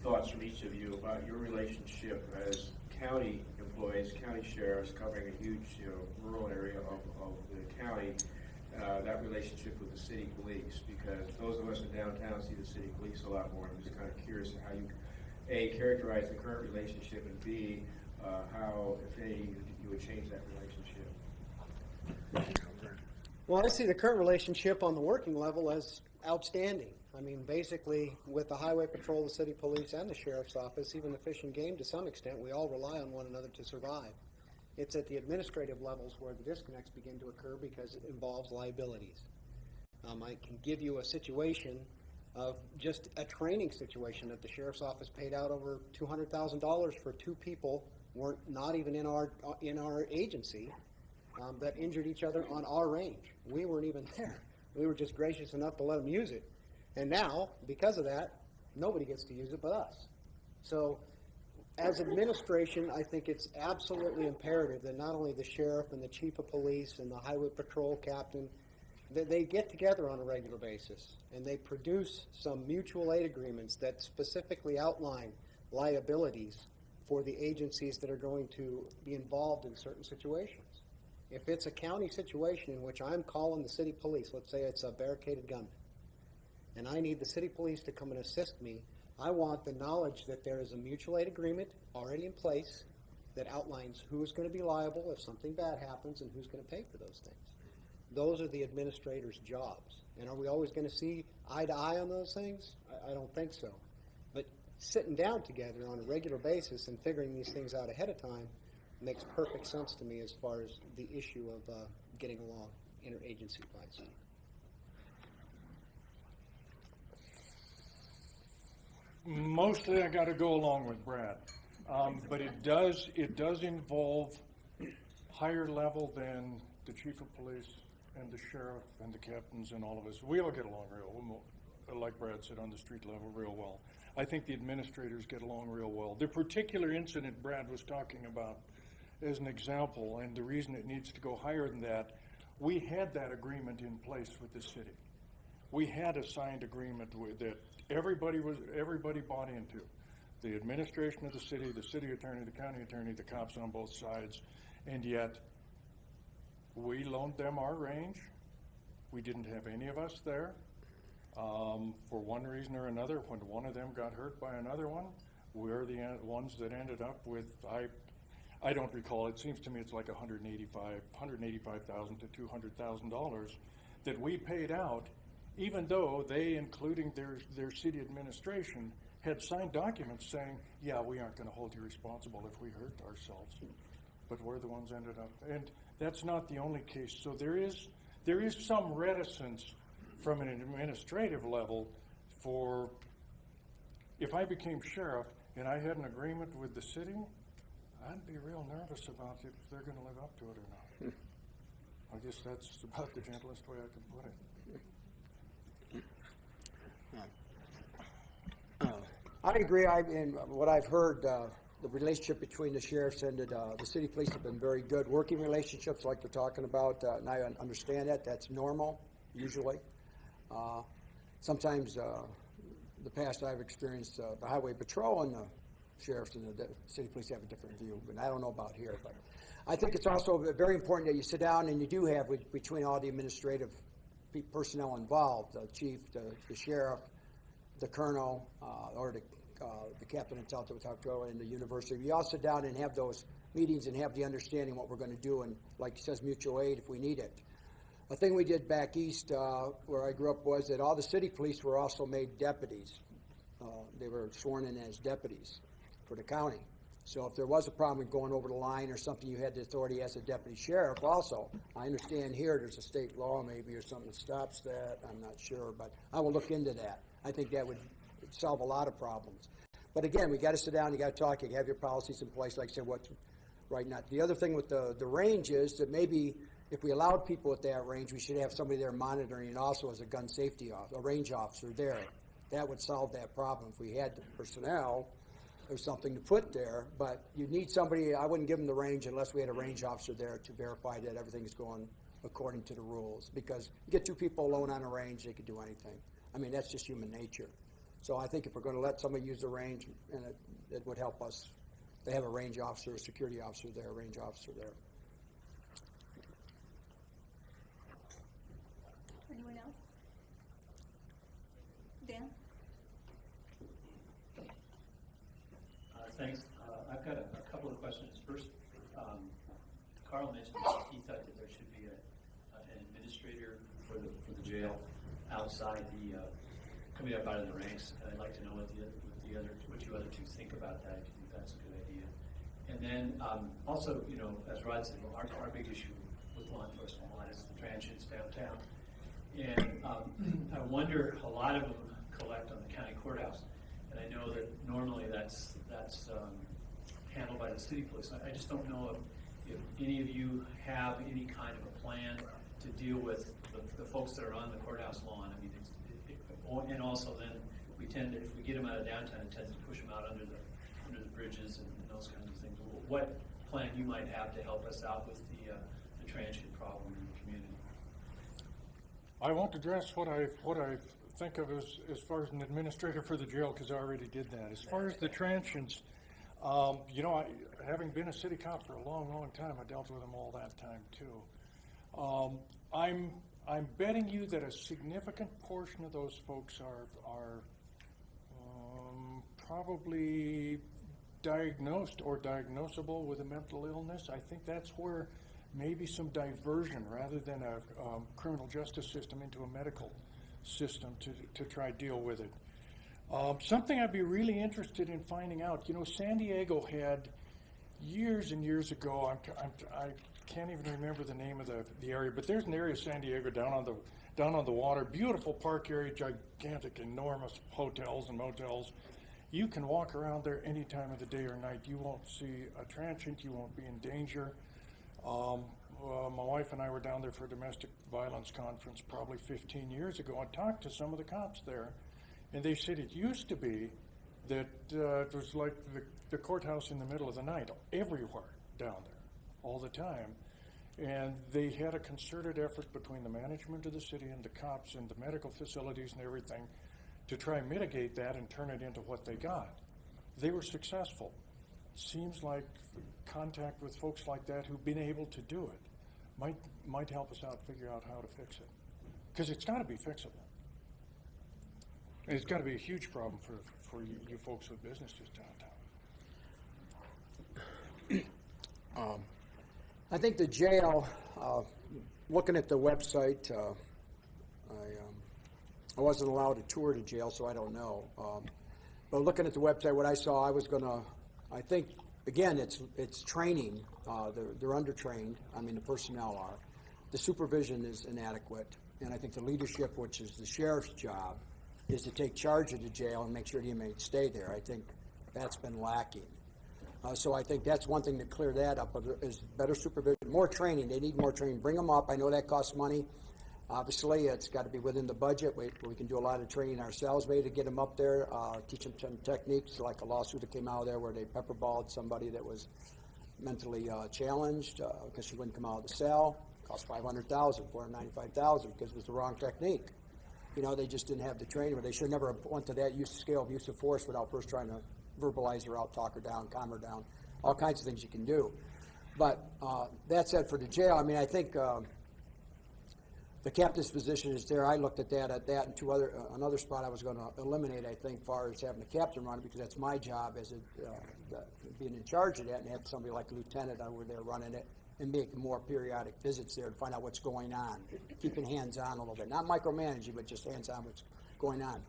thoughts from each of you about your relationship as county employees, county sheriffs covering a huge rural area of the county, that relationship with the city police, because those of us in downtown see the city police a lot more. I'm just kind of curious how you, A, characterize the current relationship, and B, how, if any, you would change that relationship. Well, I see the current relationship on the working level as outstanding. I mean, basically, with the highway patrol, the city police, and the sheriff's office, even the fish and game to some extent, we all rely on one another to survive. It's at the administrative levels where the disconnects begin to occur because it involves liabilities. I can give you a situation of just a training situation that the sheriff's office paid out over $200,000 for two people weren't not even in our agency that injured each other on our range. We weren't even there. We were just gracious enough to let them use it. And now, because of that, nobody gets to use it but us. So, as administration, I think it's absolutely imperative that not only the sheriff and the chief of police and the highway patrol captain, that they get together on a regular basis and they produce some mutual aid agreements that specifically outline liabilities for the agencies that are going to be involved in certain situations. If it's a county situation in which I'm calling the city police, let's say it's a barricaded gunman, and I need the city police to come and assist me, I want the knowledge that there is a mutual aid agreement already in place that outlines who's going to be liable if something bad happens and who's going to pay for those things. Those are the administrator's jobs. And are we always going to see eye to eye on those things? I don't think so. sitting down together on a regular basis and figuring these things out ahead of time makes perfect sense to me as far as the issue of getting along interagency-wise. Mostly I got to go along with Brad, but it does involve higher level than the chief of police and the sheriff and the captains and all of us. We all get along like Brad said, on the street level real well. I think the administrators get along real well. The particular incident Brad was talking about as an example, and the reason it needs to go higher than that, we had that agreement in place with the city. We had a signed agreement that everybody bought into. The administration of the city attorney, the county attorney, the cops on both sides, and yet we loaned them our range. We didn't have any of us there. For one reason or another, when one of them got hurt by another one, we're the ones that ended up with, I don't recall, it seems to me it's like $185,000 to $200,000 that we paid out, even though they, including their city administration, had signed documents saying, yeah, we aren't going to hold you responsible if we hurt ourselves. But we're the ones ended up. And that's not the only case. So there is some reticence from an administrative level for, if I became sheriff and I had an agreement with the city, I'd be real nervous about if they're going to live up to it or not. I guess that's about the gentlest way I can put it. I agree. In what I've heard, the relationship between the sheriffs and the city police have been very good. Working relationships, like they're talking about, and I understand that. That's normal, usually. Sometimes, the past I've experienced, the highway patrol and the sheriffs and the city police have a different view, but I don't know about here. But I think it's also very important that you sit down and you do have between all the administrative personnel involved, the chief, the sheriff, the colonel, or the captain and South Dakota and the university. We all sit down and have those meetings and have the understanding what we're going to do, and like he says, mutual aid if we need it. A thing we did back east where I grew up was that all the city police were also made deputies. They were sworn in as deputies for the county. So if there was a problem with going over the line or something, you had the authority as a deputy sheriff also. I understand here there's a state law maybe or something that stops that. I'm not sure, but I will look into that. I think that would solve a lot of problems. But again, we got to sit down, you got to talk, you have your policies in place, like I said, what's right now. The other thing with the range is that maybe if we allowed people at that range, we should have somebody there monitoring it also as a gun safety officer, a range officer there. That would solve that problem if we had the personnel or something to put there. But you need somebody, I wouldn't give them the range unless we had a range officer there to verify that everything is going according to the rules. Because you get two people alone on a range, they could do anything. I mean, that's just human nature. So I think if we're going to let somebody use the range, and it would help us. They have a range officer, a security officer there, a range officer there. Anyone else? Dan? Thanks. I've got a couple of questions. First, Carl mentioned that he thought that there should be an administrator for the jail outside the coming up out of the ranks. I'd like to know what you other two think about that. If you think that's a good idea. And then also, you know, as Rod said, our big issue with law enforcement is the transients downtown. And I wonder, a lot of them collect on the county courthouse. And I know that normally that's handled by the city police. I just don't know if any of you have any kind of a plan to deal with the folks that are on the courthouse lawn. I mean, and also then we tend to, if we get them out of downtown, it tends to push them out under the bridges and those kinds of things. What plan you might have to help us out with the transient problem in the community? I won't address what I think of as far as an administrator for the jail, because I already did that. As far as the transients, you know, having been a city cop for a long, long time, I dealt with them all that time too. I'm betting you that a significant portion of those folks are probably diagnosed or diagnosable with a mental illness. I think that's where maybe some diversion rather than a criminal justice system into a medical system to try deal with it. Something I'd be really interested in finding out. You know, San Diego had years and years ago. I can't even remember the name of the area, but there's an area of San Diego down on the water. Beautiful park area, gigantic, enormous hotels and motels. You can walk around there any time of the day or night. You won't see a transient. You won't be in danger. My wife and I were down there for a domestic violence conference probably 15 years ago. I talked to some of the cops there, and they said it used to be that it was like the courthouse in the middle of the night, everywhere down there, all the time. And they had a concerted effort between the management of the city and the cops and the medical facilities and everything to try and mitigate that and turn it into what they got. They were successful. Seems like contact with folks like that who've been able to do it might help us out figure out how to fix it. Because it's got to be fixable. And it's got to be a huge problem for you folks with businesses downtown. I think the jail, looking at the website, I wasn't allowed to tour the jail, so I don't know. But looking at the website, what I saw, I think, again, it's training. They're undertrained. I mean, the personnel are. The supervision is inadequate. And I think the leadership, which is the sheriff's job, is to take charge of the jail and make sure the inmates stay there. I think that's been lacking. So I think that's one thing to clear that up, is better supervision, more training. They need more training. Bring them up. I know that costs money. Obviously, it's got to be within the budget. We can do a lot of training ourselves, maybe to get them up there, teach them some techniques, like a lawsuit that came out of there where they pepperballed somebody that was mentally challenged because she wouldn't come out of the cell. Cost $500,000, $495,000 because it was the wrong technique. You know, they just didn't have the training, or they should never have went to that scale of use of force without first trying to verbalize her out, talk her down, calm her down, all kinds of things you can do. But that said, for the jail, I mean, I think the captain's position is there. I looked at that and another spot I was going to eliminate, I think, as far as having the captain run it, because that's my job as being in charge of that, and have somebody like a lieutenant over there running it and making more periodic visits there to find out what's going on, keeping hands-on a little bit. Not micromanaging, but just hands-on what's going on.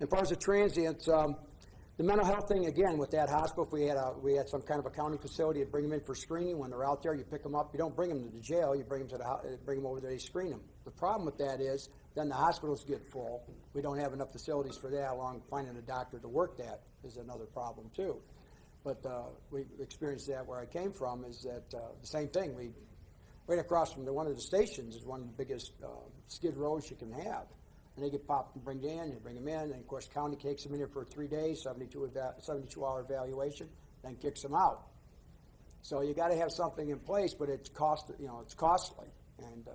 As far as the transients, the mental health thing, again, with that hospital, if we had some kind of a county facility to bring them in for screening. When they're out there, you pick them up. You don't bring them to the jail. You bring them over there, you screen them. The problem with that is then the hospitals get full. We don't have enough facilities for that, along finding a doctor to work that is another problem, too. But we experienced that where I came from, is that the same thing. Right across from one of the stations is one of the biggest skid rows you can have. And they get popped and bring them in, and of course county takes them in here for 3 days, 72-hour evaluation, then kicks them out. So you got to have something in place, but it's costly, and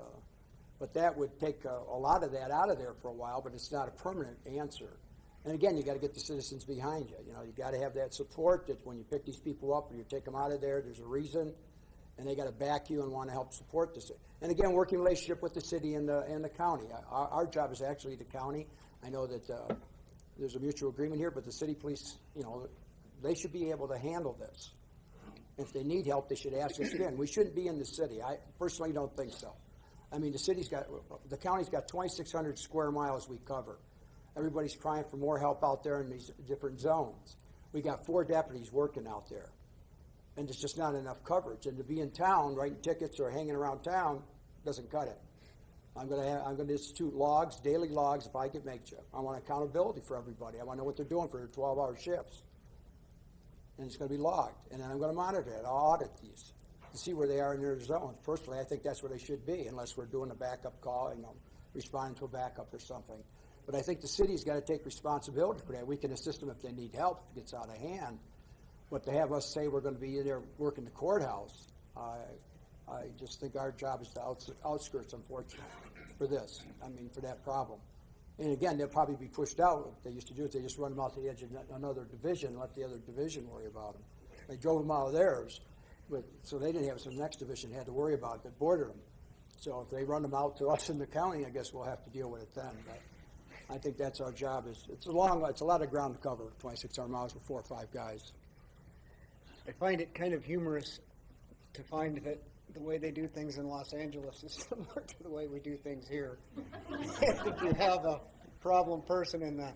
but that would take a lot of that out of there for a while, but it's not a permanent answer. And again, you got to get the citizens behind you. You know, you got to have that support that when you pick these people up or you take them out of there, there's a reason, and they got to back you and want to help support this. And again, working relationship with the city and the county. Our job is actually the county. I know that there's a mutual agreement here, but the city police, they should be able to handle this. If they need help, they should ask us again. We shouldn't be in the city. I personally don't think so. I mean, the county's got 2,600 square miles we cover. Everybody's crying for more help out there in these different zones. We got 4 deputies working out there, and it's just not enough coverage. And to be in town, writing tickets or hanging around town, doesn't cut it. I'm going to institute logs, daily logs, if I can make it. I want accountability for everybody. I want to know what they're doing for their 12-hour shifts. And it's going to be logged. And then I'm going to monitor it. I'll audit these to see where they are in their zones. Personally, I think that's where they should be, unless we're doing a backup call, responding to a backup or something. But I think the city's got to take responsibility for that. We can assist them if they need help, if it gets out of hand. But to have us say we're going to be in there working the courthouse, I just think our job is the outskirts, unfortunately, for this. I mean, for that problem. And again, they'll probably be pushed out. What they used to do is they just run them out to the edge of another division and let the other division worry about them. They drove them out of theirs, so they didn't have, so the next division had to worry about it, that bordered them. So if they run them out to us in the county, I guess we'll have to deal with it then. But I think that's our job. It's a lot of ground to cover, 26-hour miles with 4 or 5 guys. I find it kind of humorous to find that the way they do things in Los Angeles is similar to the way we do things here. If you have a problem person in the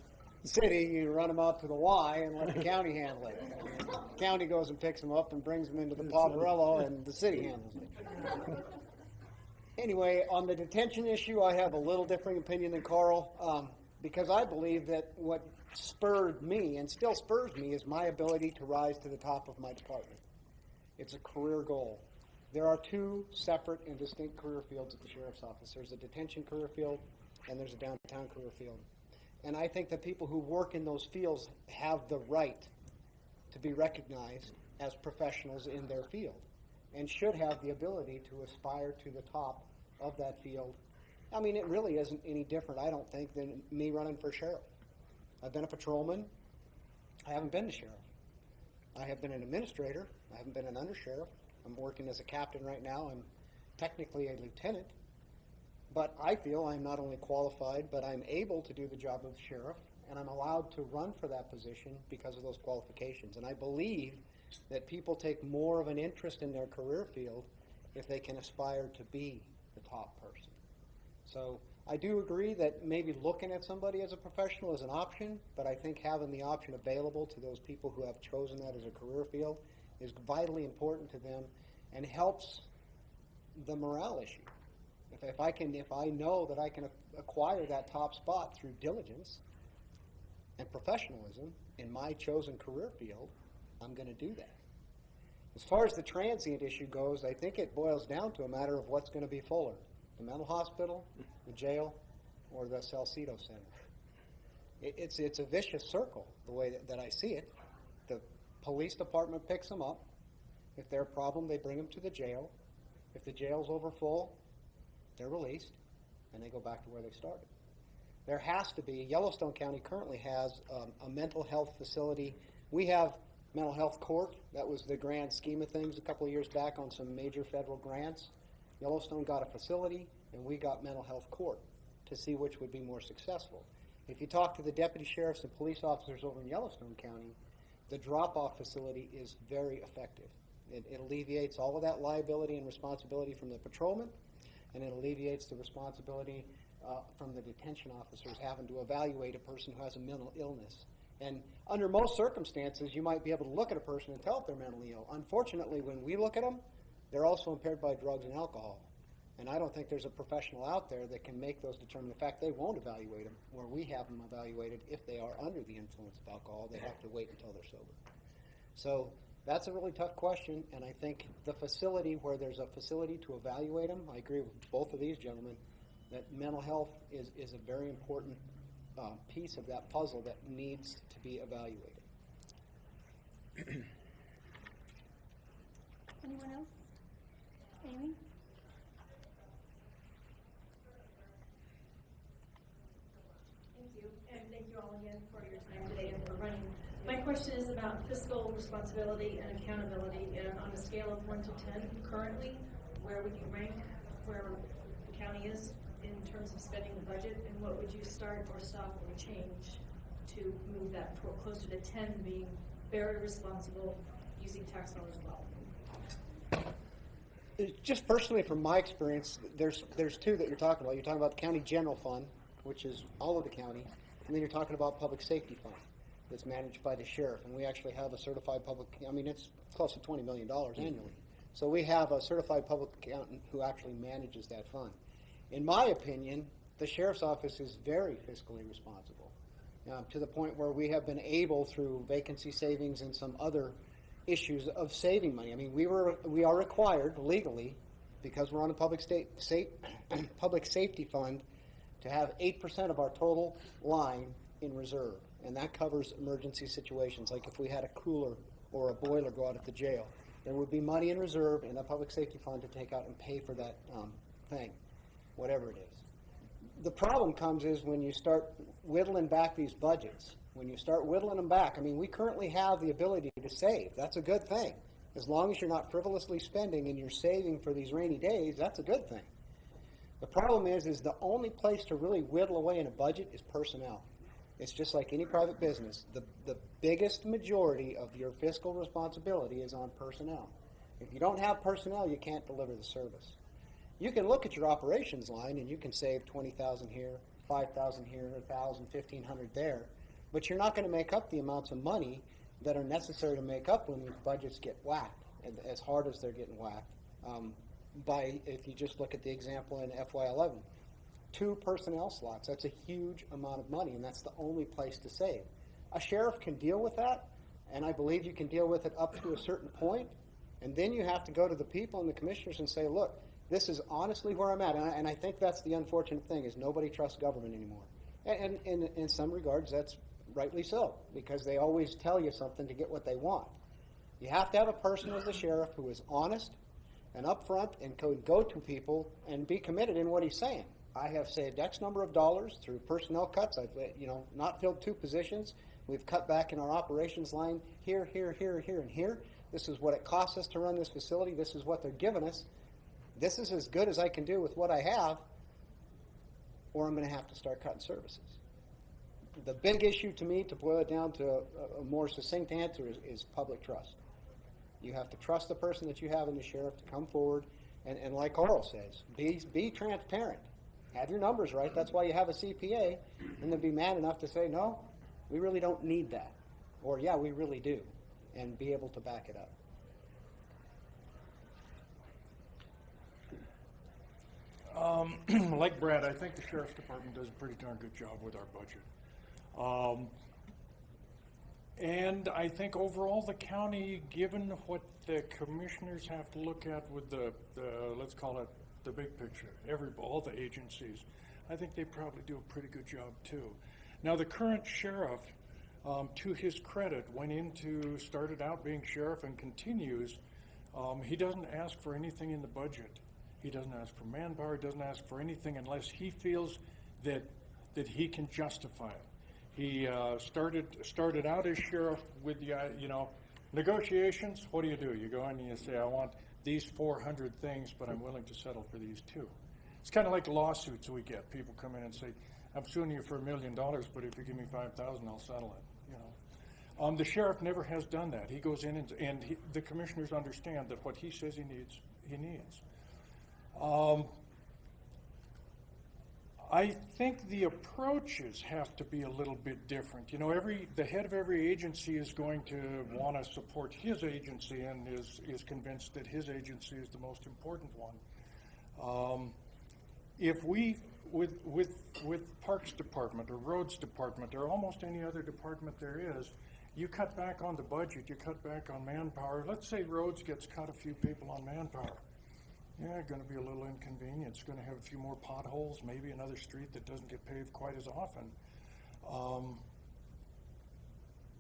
city, you run them out to the Y and let the county handle it. And the county goes and picks them up and brings them into the Poverello, and the city handles it. Anyway, on the detention issue, I have a little different opinion than Carl, because I believe that what spurred me, and still spurs me, is my ability to rise to the top of my department. It's a career goal. There are two separate and distinct career fields at the sheriff's office. There's a detention career field, and there's a downtown career field. And I think that people who work in those fields have the right to be recognized as professionals in their field, and should have the ability to aspire to the top of that field. I mean, it really isn't any different, I don't think, than me running for sheriff. I've been a patrolman. I haven't been a sheriff. I have been an administrator. I haven't been an undersheriff. I'm working as a captain right now. I'm technically a lieutenant. But I feel I'm not only qualified, but I'm able to do the job of sheriff, and I'm allowed to run for that position because of those qualifications. And I believe that people take more of an interest in their career field if they can aspire to be the top person. So I do agree that maybe looking at somebody as a professional is an option, but I think having the option available to those people who have chosen that as a career field is vitally important to them and helps the morale issue. If I know that I can acquire that top spot through diligence and professionalism in my chosen career field, I'm going to do that. As far as the transient issue goes, I think it boils down to a matter of what's going to be fuller: the mental hospital, the jail, or the Salcedo Center. It's a vicious circle, the way that I see it. The police department picks them up. If they're a problem, they bring them to the jail. If the jail's overfull, they're released, and they go back to where they started. There has to be, Yellowstone County currently has a mental health facility. We have mental health court. That was the grand scheme of things a couple of years back on some major federal grants. Yellowstone got a facility, and we got mental health court to see which would be more successful. If you talk to the deputy sheriffs and police officers over in Yellowstone County, the drop-off facility is very effective. It alleviates all of that liability and responsibility from the patrolman, and it alleviates the responsibility from the detention officers having to evaluate a person who has a mental illness. And under most circumstances, you might be able to look at a person and tell if they're mentally ill. Unfortunately, when we look at them, they're also impaired by drugs and alcohol. And I don't think there's a professional out there that can make those determine. In fact, they won't evaluate them, where we have them evaluated if they are under the influence of alcohol. They have to wait until they're sober. So that's a really tough question, and I think the facility where there's a facility to evaluate them, I agree with both of these gentlemen, that mental health is a very important piece of that puzzle that needs to be evaluated. Anyone else? Amy? Thank you, and thank you all again for your time today and for running. My question is about fiscal responsibility and accountability, and on a scale of 1 to 10, currently, where would you rank where the county is in terms of spending the budget, and what would you start or stop or change to move that closer to 10 being very responsible using tax dollars well? Just personally, from my experience, there's two that you're talking about. You're talking about the county general fund, which is all of the county, and then you're talking about public safety fund that's managed by the sheriff. And we actually have a certified public, it's close to $20 million annually. So we have a certified public accountant who actually manages that fund. In my opinion, the sheriff's office is very fiscally responsible, to the point where we have been able, through vacancy savings and some other issues, of saving money. I mean, we are required legally, because we're on the public safety fund, to have 8% of our total line in reserve, and that covers emergency situations, like if we had a cooler or a boiler go out at the jail. There would be money in reserve in the public safety fund to take out and pay for that thing, whatever it is. The problem comes is when you start whittling back these budgets. When you start whittling them back, we currently have the ability to save. That's a good thing. As long as you're not frivolously spending and you're saving for these rainy days, that's a good thing. The problem is the only place to really whittle away in a budget is personnel. It's just like any private business. The biggest majority of your fiscal responsibility is on personnel. If you don't have personnel, you can't deliver the service. You can look at your operations line and you can save $20,000 here, $5,000 here, $1,000, $1,500 there. but you're not going to make up the amounts of money that are necessary to make up when these budgets get whacked, and as hard as they're getting whacked. If you just look at the example in FY11, 2 personnel slots, that's a huge amount of money, and that's the only place to save. A sheriff can deal with that, and I believe you can deal with it up to a certain point, and then you have to go to the people and the commissioners and say, look, this is honestly where I'm at, and I think that's the unfortunate thing, is nobody trusts government anymore. And in some regards, that's rightly so, because they always tell you something to get what they want. You have to have a person as the sheriff who is honest and upfront and could go to people and be committed in what he's saying. I have saved X number of dollars through personnel cuts. I've not filled 2 positions. We've cut back in our operations line here, and here. This is what it costs us to run this facility. This is what they're giving us. This is as good as I can do with what I have, or I'm going to have to start cutting services. The big issue to me, to boil it down to a more succinct answer, is public trust. You have to trust the person that you have in the sheriff to come forward, and like Carl says, be transparent. Have your numbers right. That's why you have a CPA, and then be man enough to say, no, we really don't need that. Or, yeah, we really do, and be able to back it up. Like Brad, I think the Sheriff's Department does a pretty darn good job with our budget. And I think overall the county, given what the commissioners have to look at with the let's call it the big picture, all the agencies, I think they probably do a pretty good job too. Now the current sheriff, to his credit, started out being sheriff and continues. He doesn't ask for anything in the budget. He doesn't ask for manpower. He doesn't ask for anything unless he feels that he can justify it. He started out as sheriff with the negotiations. What do? You go in and you say, I want these 400 things, but I'm willing to settle for these 2. It's kind of like lawsuits we get. People come in and say, I'm suing you for $1 million, but if you give me $5,000, I'll settle it. The sheriff never has done that. He goes in and the commissioners understand that what he says he needs, he needs. I think the approaches have to be a little bit different. The head of every agency is going to want to support his agency and is convinced that his agency is the most important one. If we, with Parks Department or Roads Department or almost any other department there is, you cut back on the budget, you cut back on manpower. Let's say Roads gets cut a few people on manpower. Yeah, going to be a little inconvenience. Going to have a few more potholes, maybe another street that doesn't get paved quite as often.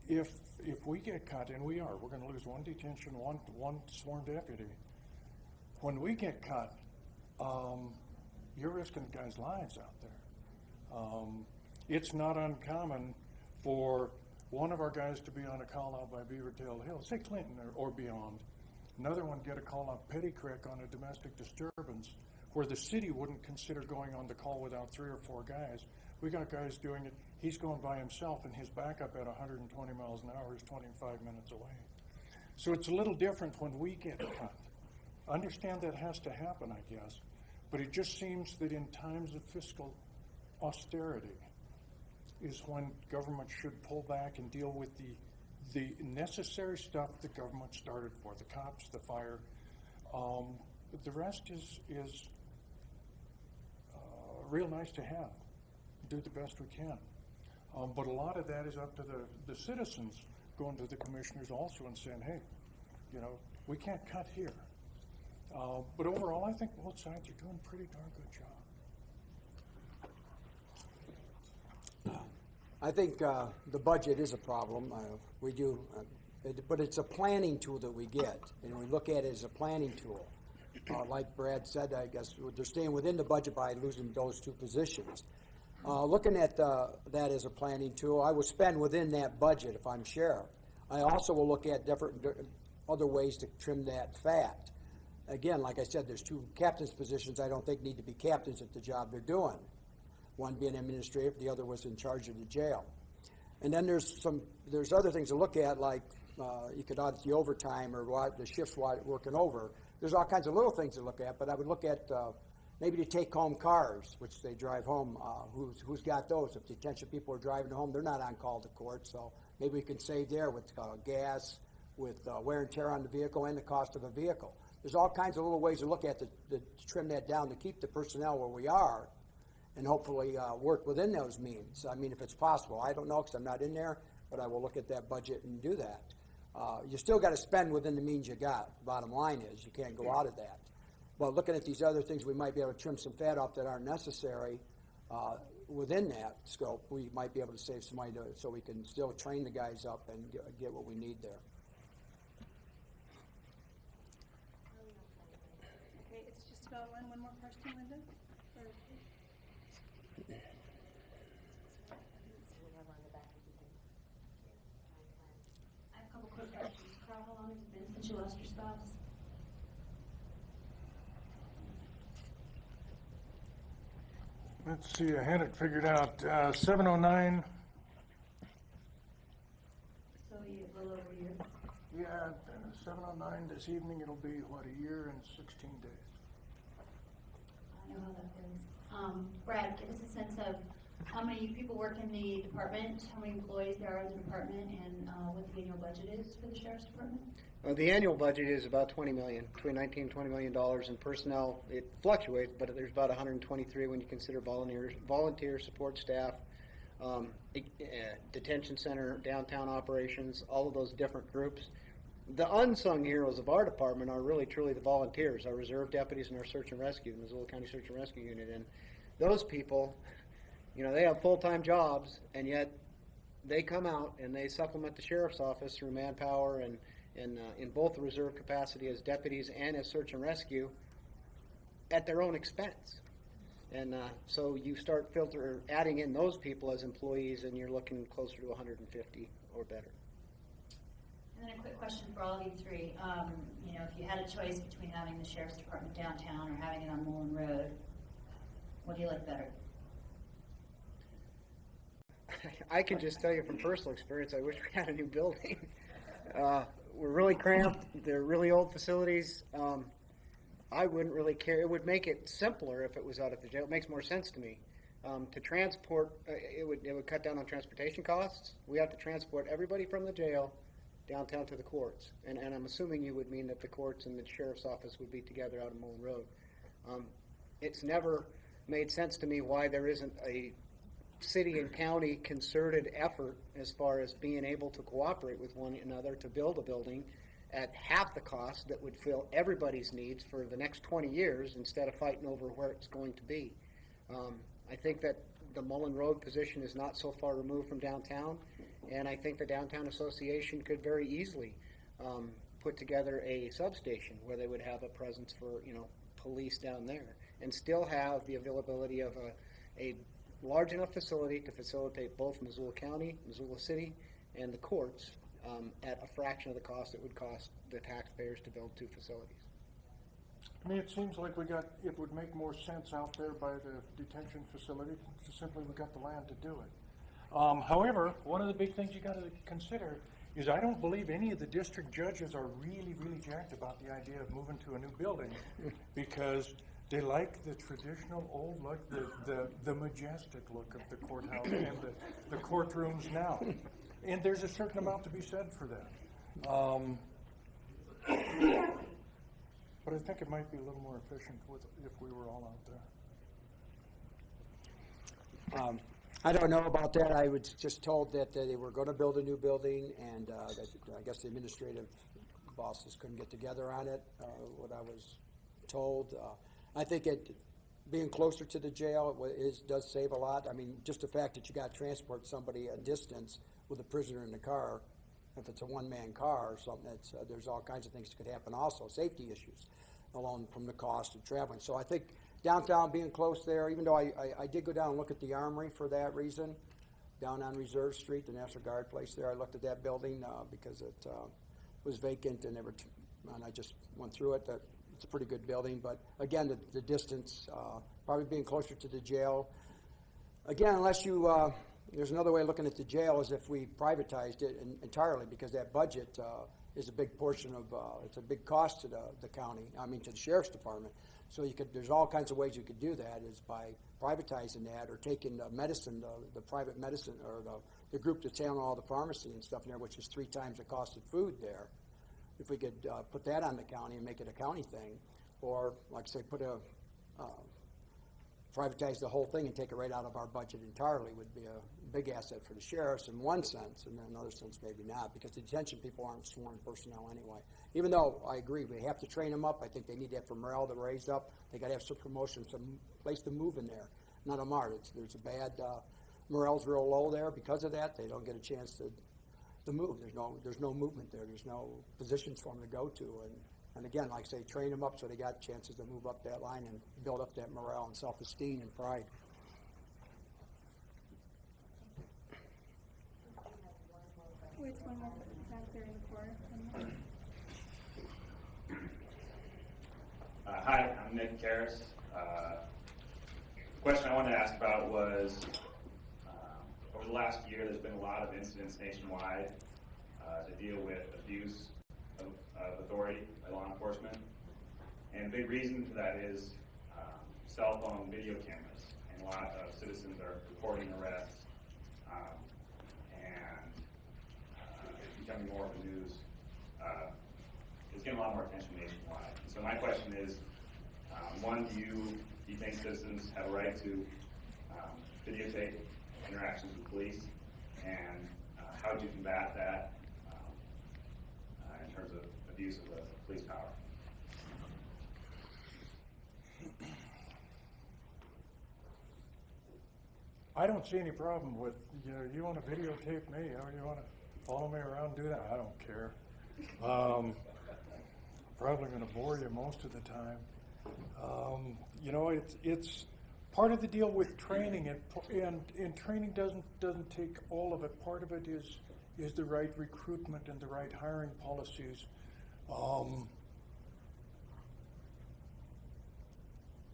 If we get cut, and we're going to lose 1 detention, one sworn deputy. When we get cut, you're risking guys' lives out there. It's not uncommon for one of our guys to be on a call out by Beavertail Hill, say Clinton or beyond. Another one get a call out Petty Creek on a domestic disturbance where the city wouldn't consider going on the call without 3 or 4 guys. We got guys doing it. He's going by himself, and his backup at 120 miles an hour is 25 minutes away. So it's a little different when we get cut. Understand that has to happen, I guess. But it just seems that in times of fiscal austerity is when government should pull back and deal with the necessary stuff the government started for, the cops, the fire. The rest is real nice to have. Do the best we can. But a lot of that is up to the citizens going to the commissioners also and saying, hey, we can't cut here. But overall, I think both sides are doing a pretty darn good job. I think the budget is a problem. We do, but it's a planning tool that we get, and we look at it as a planning tool. Like Brad said, I guess they're staying within the budget by losing those 2 positions. Looking at that as a planning tool, I will spend within that budget if I'm sheriff. I also will look at different other ways to trim that fat. Again, like I said, there's 2 captain's positions I don't think need to be captains at the job they're doing. One being administrative, the other was in charge of the jail. And then there's other things to look at, like you could audit the overtime or the shifts working over. There's all kinds of little things to look at, but I would look at maybe to take home cars, which they drive home. Who's got those? If detention people are driving home, they're not on call to court, so maybe we can save there with gas, with wear and tear on the vehicle, and the cost of a vehicle. There's all kinds of little ways to look at to trim that down to keep the personnel where we are, and hopefully work within those means. I mean, if it's possible. I don't know because I'm not in there, but I will look at that budget and do that. You still got to spend within the means you got. Bottom line is you can't go out of that. But looking at these other things, we might be able to trim some fat off that aren't necessary within that scope. We might be able to save some money so we can still train the guys up and get what we need there. Okay, it's just about one more question, Linda? Or- I have a couple quick questions. Carl, how long has it been since you lost your spouse? Let's see, I had it figured out, 7:09. So you a little over a year. Yeah, 7:09 this evening, it'll be, what, a year and 16 days. I know how that is. Brad, give us a sense of how many people work in the department, how many employees there are in the department, and what the annual budget is for the sheriff's department? The annual budget is about $20 million, between $19 and $20 million in personnel. It fluctuates, but there's about 123 when you consider volunteer support staff, detention center, downtown operations, all of those different groups. The unsung heroes of our department are really truly the volunteers, our reserve deputies and our search and rescue, the Missoula County Search and Rescue Unit. And those people, you know, they have full-time jobs, and yet they come out and they supplement the sheriff's office through manpower and in both the reserve capacity as deputies and as search and rescue at their own expense. And so you start adding in those people as employees, and you're looking closer to 150 or better. And then a quick question for all of you three. You know, if you had a choice between having the sheriff's department downtown or having it on Mullen Road, what do you like better? I can just tell you from personal experience, I wish we had a new building. We're really cramped. They're really old facilities. I wouldn't really care. It would make it simpler if it was out at the jail. It makes more sense to me. To transport, it would cut down on transportation costs. We have to transport everybody from the jail downtown to the courts. And I'm assuming you would mean that the courts and the sheriff's office would be together out on Mullen Road. It's never made sense to me why there isn't a city and county concerted effort as far as being able to cooperate with one another to build a building at half the cost that would fill everybody's needs for the next 20 years instead of fighting over where it's going to be. I think that the Mullen Road position is not so far removed from downtown, and I think the Downtown Association could very easily put together a substation where they would have a presence for, you know, police down there and still have the availability of a large enough facility to facilitate both Missoula County, Missoula City, and the courts at a fraction of the cost it would cost the taxpayers to build two facilities. I mean, it seems like it would make more sense out there by the detention facility, just simply we got the land to do it. However, one of the big things you got to consider is I don't believe any of the district judges are really, really jacked about the idea of moving to a new building because they like the traditional old look, the majestic look of the courthouse and the courtrooms now. And there's a certain amount to be said for that. But I think it might be a little more efficient if we were all out there. I don't know about that. I was just told that they were going to build a new building, and that I guess the administrative bosses couldn't get together on it, what I was told. I think being closer to the jail does save a lot. I mean, just the fact that you got to transport somebody a distance with a prisoner in the car, if it's a one-man car or something, there's all kinds of things that could happen also, safety issues, along from the cost of traveling. So I think downtown being close there, even though I did go down and look at the Armory for that reason, down on Reserve Street, the National Guard place there. I looked at that building because it was vacant, and and I just went through it. It's a pretty good building, but again, the distance, probably being closer to the jail. Again, unless there's another way of looking at the jail is if we privatized it entirely, because that budget is a big portion of, it's a big cost to the county, I mean, to the sheriff's department. So there's all kinds of ways you could do that, is by privatizing that, or taking the medicine, the private medicine, or the group that's handling all the pharmacy and stuff in there, which is 3 times the cost of food there. If we could put that on the county and make it a county thing, or like I say, privatize the whole thing and take it right out of our budget entirely, would be a big asset for the sheriffs in one sense, and in another sense maybe not, because the detention people aren't sworn personnel anyway. Even though I agree, we have to train them up. I think they need that for morale to raise up. They got to have some promotion, some place to move in there. None of them are. There's a bad morale's real low there because of that. They don't get a chance to move. There's no movement there. There's no positions for them to go to, and again, like I say, train them up so they got chances to move up that line and build up that morale and self-esteem and pride. Wait, one more back there in the corner. Hi, I'm Nick Karras. The question I wanted to ask about was, over the last year, there's been a lot of incidents nationwide to deal with abuse of authority by law enforcement. And a big reason for that is cell phone video cameras. And a lot of citizens are reporting arrests, and it's becoming more of the news. It's getting a lot more attention nationwide. And so my question is, one, do you think citizens have a right to videotape interactions with police? And how would you combat that in terms of abuse of the police power? I don't see any problem with, you want to videotape me, or you want to follow me around, do that. I don't care. Probably going to bore you most of the time. It's part of the deal with training, and training doesn't take all of it. Part of it is the right recruitment and the right hiring policies.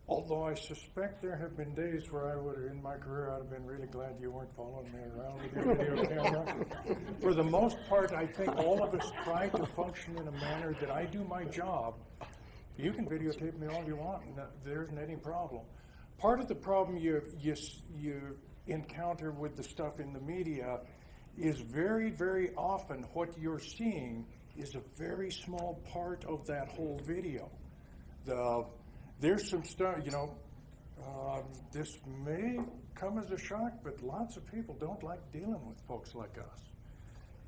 Although I suspect there have been days where in my career, I'd have been really glad you weren't following me around with your video camera. For the most part, I think all of us try to function in a manner that I do my job. You can videotape me all you want, and there isn't any problem. Part of the problem you encounter with the stuff in the media is very, very often what you're seeing is a very small part of that whole video. There's some stuff, this may come as a shock, but lots of people don't like dealing with folks like us.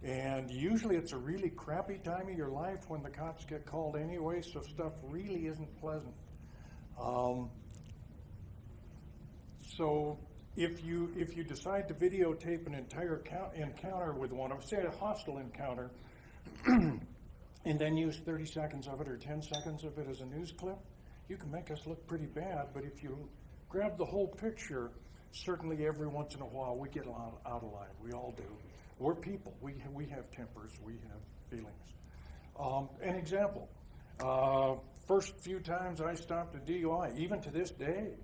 And usually it's a really crappy time of your life when the cops get called anyway, so stuff really isn't pleasant. So if you decide to videotape an entire encounter with one of, say, a hostile encounter, and then use 30 seconds of it or 10 seconds of it as a news clip, you can make us look pretty bad. But if you grab the whole picture, certainly every once in a while we get out of line. We all do. We're people. We have tempers. We have feelings. An example. First few times I stopped a DUI, even to this day,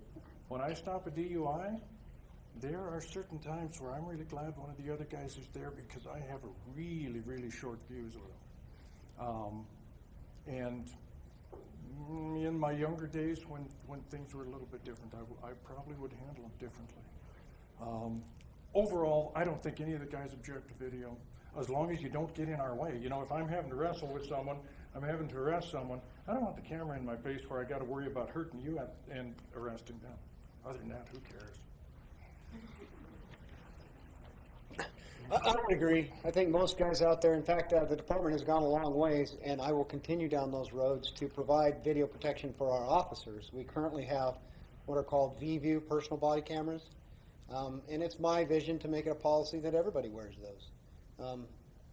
when I stop a DUI, there are certain times where I'm really glad one of the other guys is there, because I have a really, really short fuse with them. And in my younger days, when things were a little bit different, I probably would handle them differently. Overall, I don't think any of the guys object to video, as long as you don't get in our way. If I'm having to wrestle with someone, I'm having to arrest someone, I don't want the camera in my face where I got to worry about hurting you and arresting them. Other than that, who cares? I would agree. I think most guys out there, in fact, the department has gone a long ways, and I will continue down those roads to provide video protection for our officers. We currently have what are called V-View personal body cameras, and it's my vision to make it a policy that everybody wears those.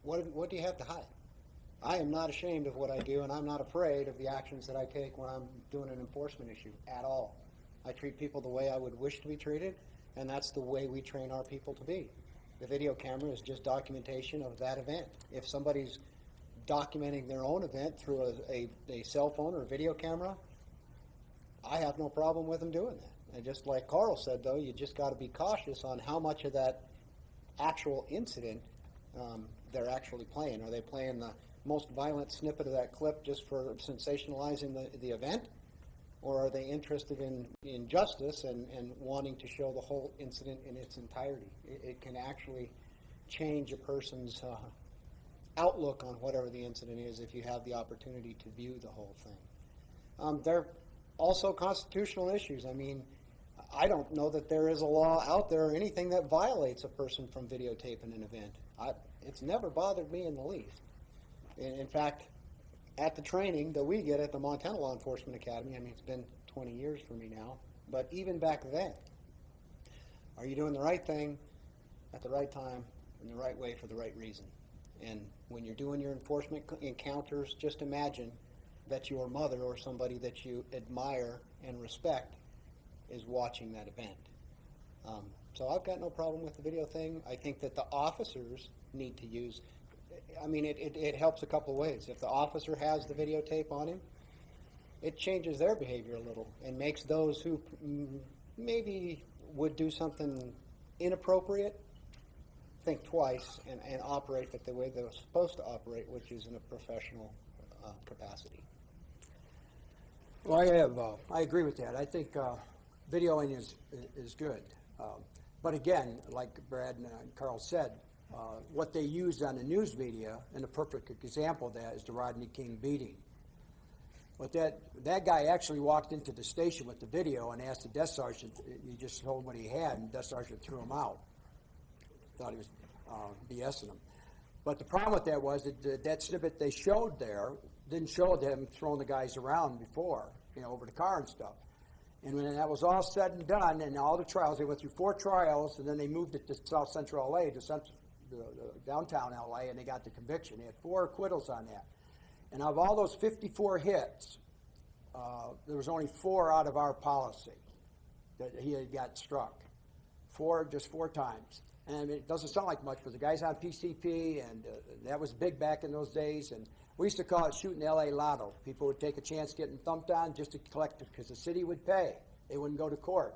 What do you have to hide? I am not ashamed of what I do, and I'm not afraid of the actions that I take when I'm doing an enforcement issue at all. I treat people the way I would wish to be treated, and that's the way we train our people to be. The video camera is just documentation of that event. If somebody's documenting their own event through a cell phone or a video camera, I have no problem with them doing that. And just like Carl said, though, you just got to be cautious on how much of that actual incident they're actually playing. Are they playing most violent snippet of that clip just for sensationalizing the event? Or are they interested in justice and wanting to show the whole incident in its entirety? It can actually change a person's outlook on whatever the incident is if you have the opportunity to view the whole thing. There are also constitutional issues. I mean, I don't know that there is a law out there or anything that violates a person from videotaping an event. It's never bothered me in the least. In fact, at the training that we get at the Montana Law Enforcement Academy, I mean, it's been 20 years for me now, but even back then, are you doing the right thing at the right time in the right way for the right reason? And when you're doing your enforcement encounters, just imagine that your mother or somebody that you admire and respect is watching that event. So I've got no problem with the video thing. I think that the officers need to use, I mean, it helps a couple of ways. If the officer has the videotape on him, it changes their behavior a little and makes those who maybe would do something inappropriate think twice and operate the way they're supposed to operate, which is in a professional capacity. Well, I agree with that. I think videoing is good. But again, like Brad and Carl said, what they use on the news media, and a perfect example of that is the Rodney King beating. But that guy actually walked into the station with the video and asked the desk sergeant, he just told him what he had, and the desk sergeant threw him out. Thought he was BSing him. But the problem with that was that snippet they showed there didn't show them throwing the guys around before, over the car and stuff. And when that was all said and done, and all the trials, they went through 4 trials, and then they moved it to South Central LA, to downtown LA, and they got the conviction. They had 4 acquittals on that. And of all those 54 hits, there was only 4 out of our policy that he had got struck. 4 times. And it doesn't sound like much, but the guy's on PCP, and that was big back in those days. And we used to call it shooting LA Lotto. People would take a chance getting thumped on just to collect it because the city would pay. They wouldn't go to court.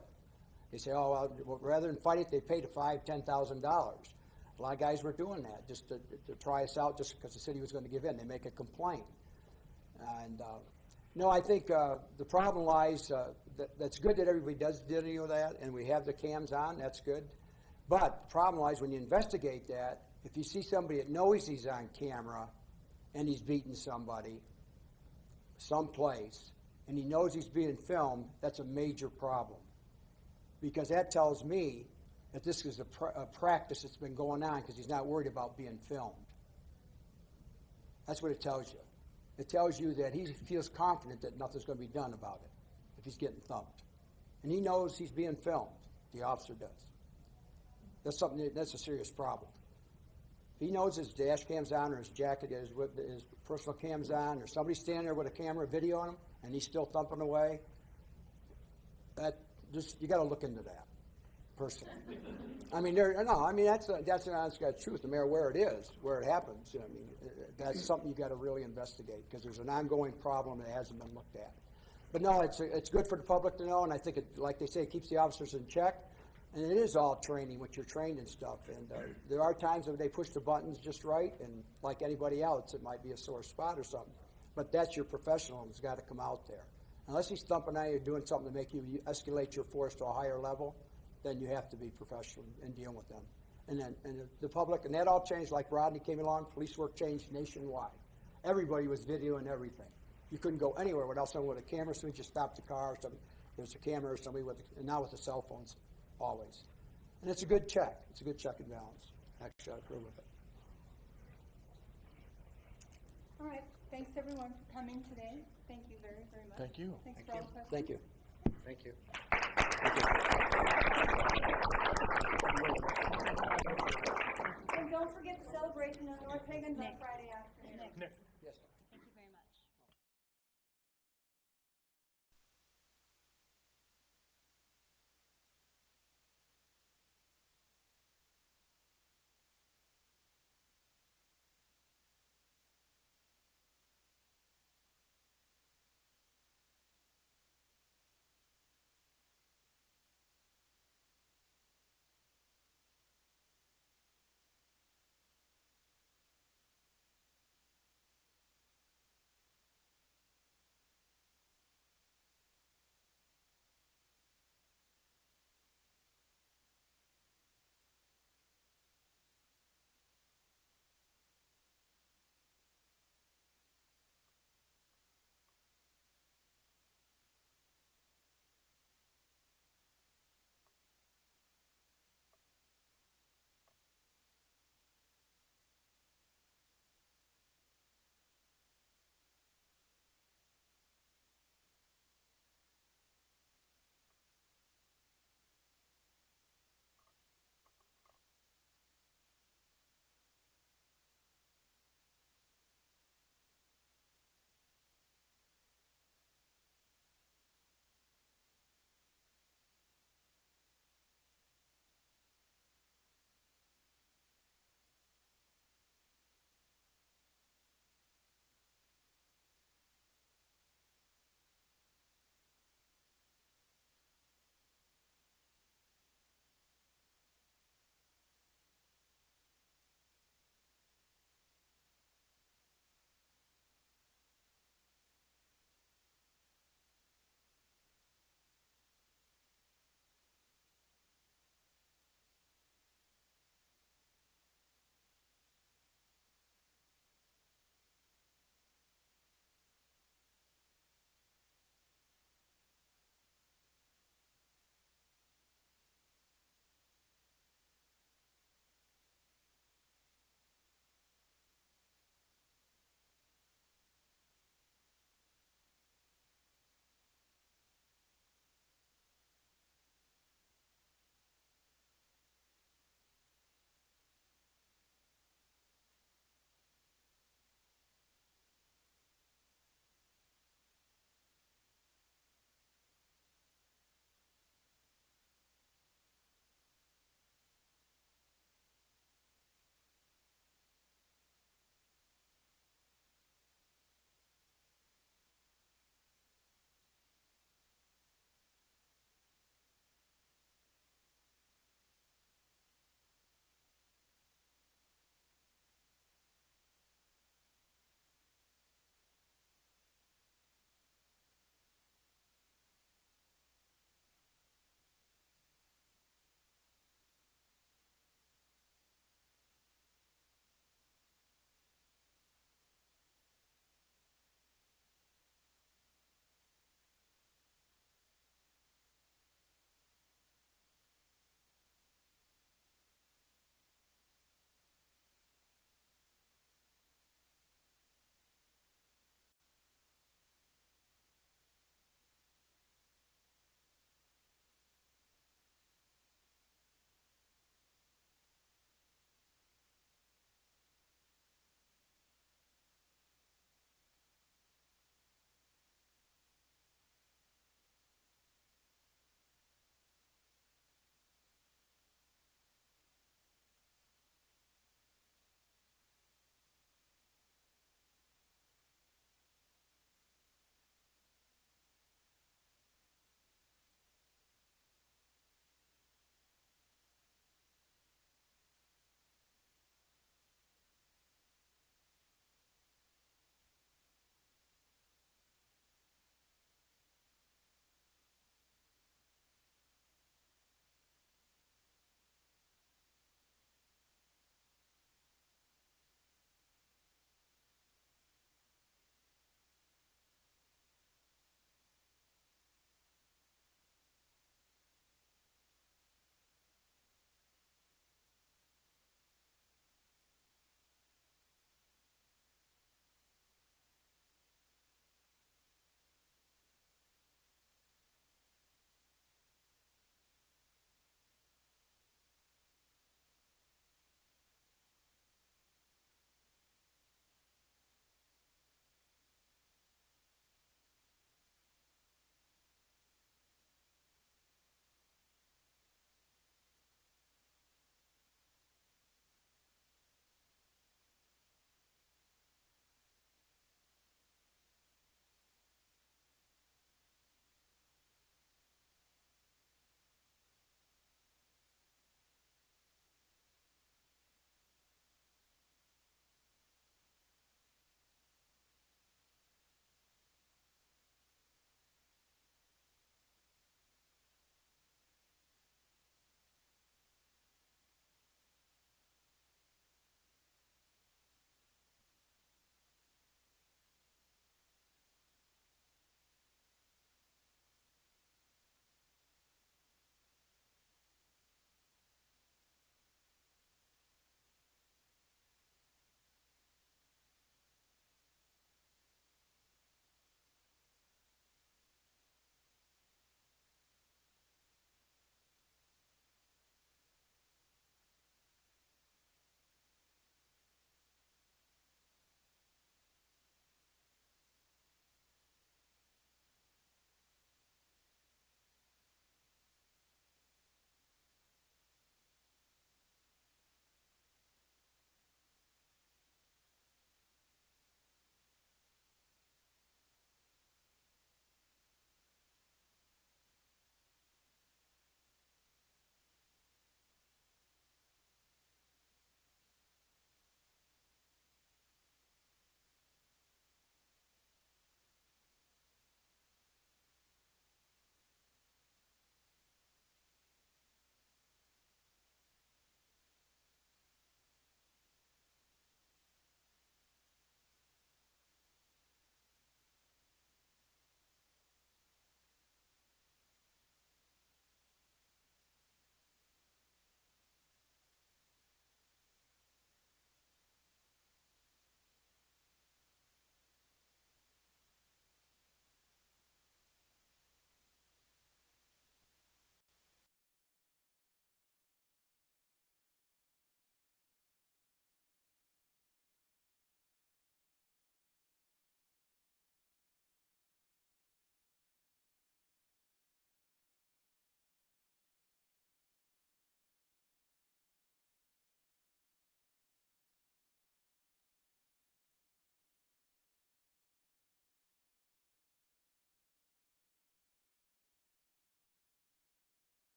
They say, well, rather than fight it, they'd pay to $5,000, $10,000. A lot of guys were doing that just to try us out just because the city was going to give in. They make a complaint. And no, I think the problem lies, that's good that everybody does video that and we have the cams on, that's good. But the problem lies when you investigate that, if you see somebody that knows he's on camera and he's beating somebody someplace and he knows he's being filmed, that's a major problem. Because that tells me that this is a practice that's been going on because he's not worried about being filmed. That's what it tells you. It tells you that he feels confident that nothing's going to be done about it if he's getting thumped. And he knows he's being filmed. The officer does. That's a serious problem. If he knows his dash cam's on or his jacket, his personal cam's on, or somebody's standing there with a camera video on him and he's still thumping away, you got to look into that. Personally, I mean, that's an honest God's truth. No matter where it is, where it happens, I mean, that's something you got to really investigate because there's an ongoing problem that hasn't been looked at. But no, it's good for the public to know, and I think like they say, it keeps the officers in check. And it is all training, what you're trained and stuff. And there are times when they push the buttons just right, and like anybody else, it might be a sore spot or something. But that's your professional who's got to come out there. Unless he's thumping at you or doing something to make you escalate your force to a higher level, then you have to be professional in dealing with them. And the public, and that all changed like Rodney came along, police work changed nationwide. Everybody was videoing everything. You couldn't go anywhere without someone with a camera, so you just stopped the car or something. There's a camera or somebody and now with the cell phones, always. And it's a good check. It's a good check and balance. Actually, I agree with it. All right. Thanks, everyone, for coming today. Thank you very, very much. Thank you. Thanks for all the questions. Thank you. Thank you. And don't forget the celebration on North Hagen on Friday afternoon. Nick. Yes.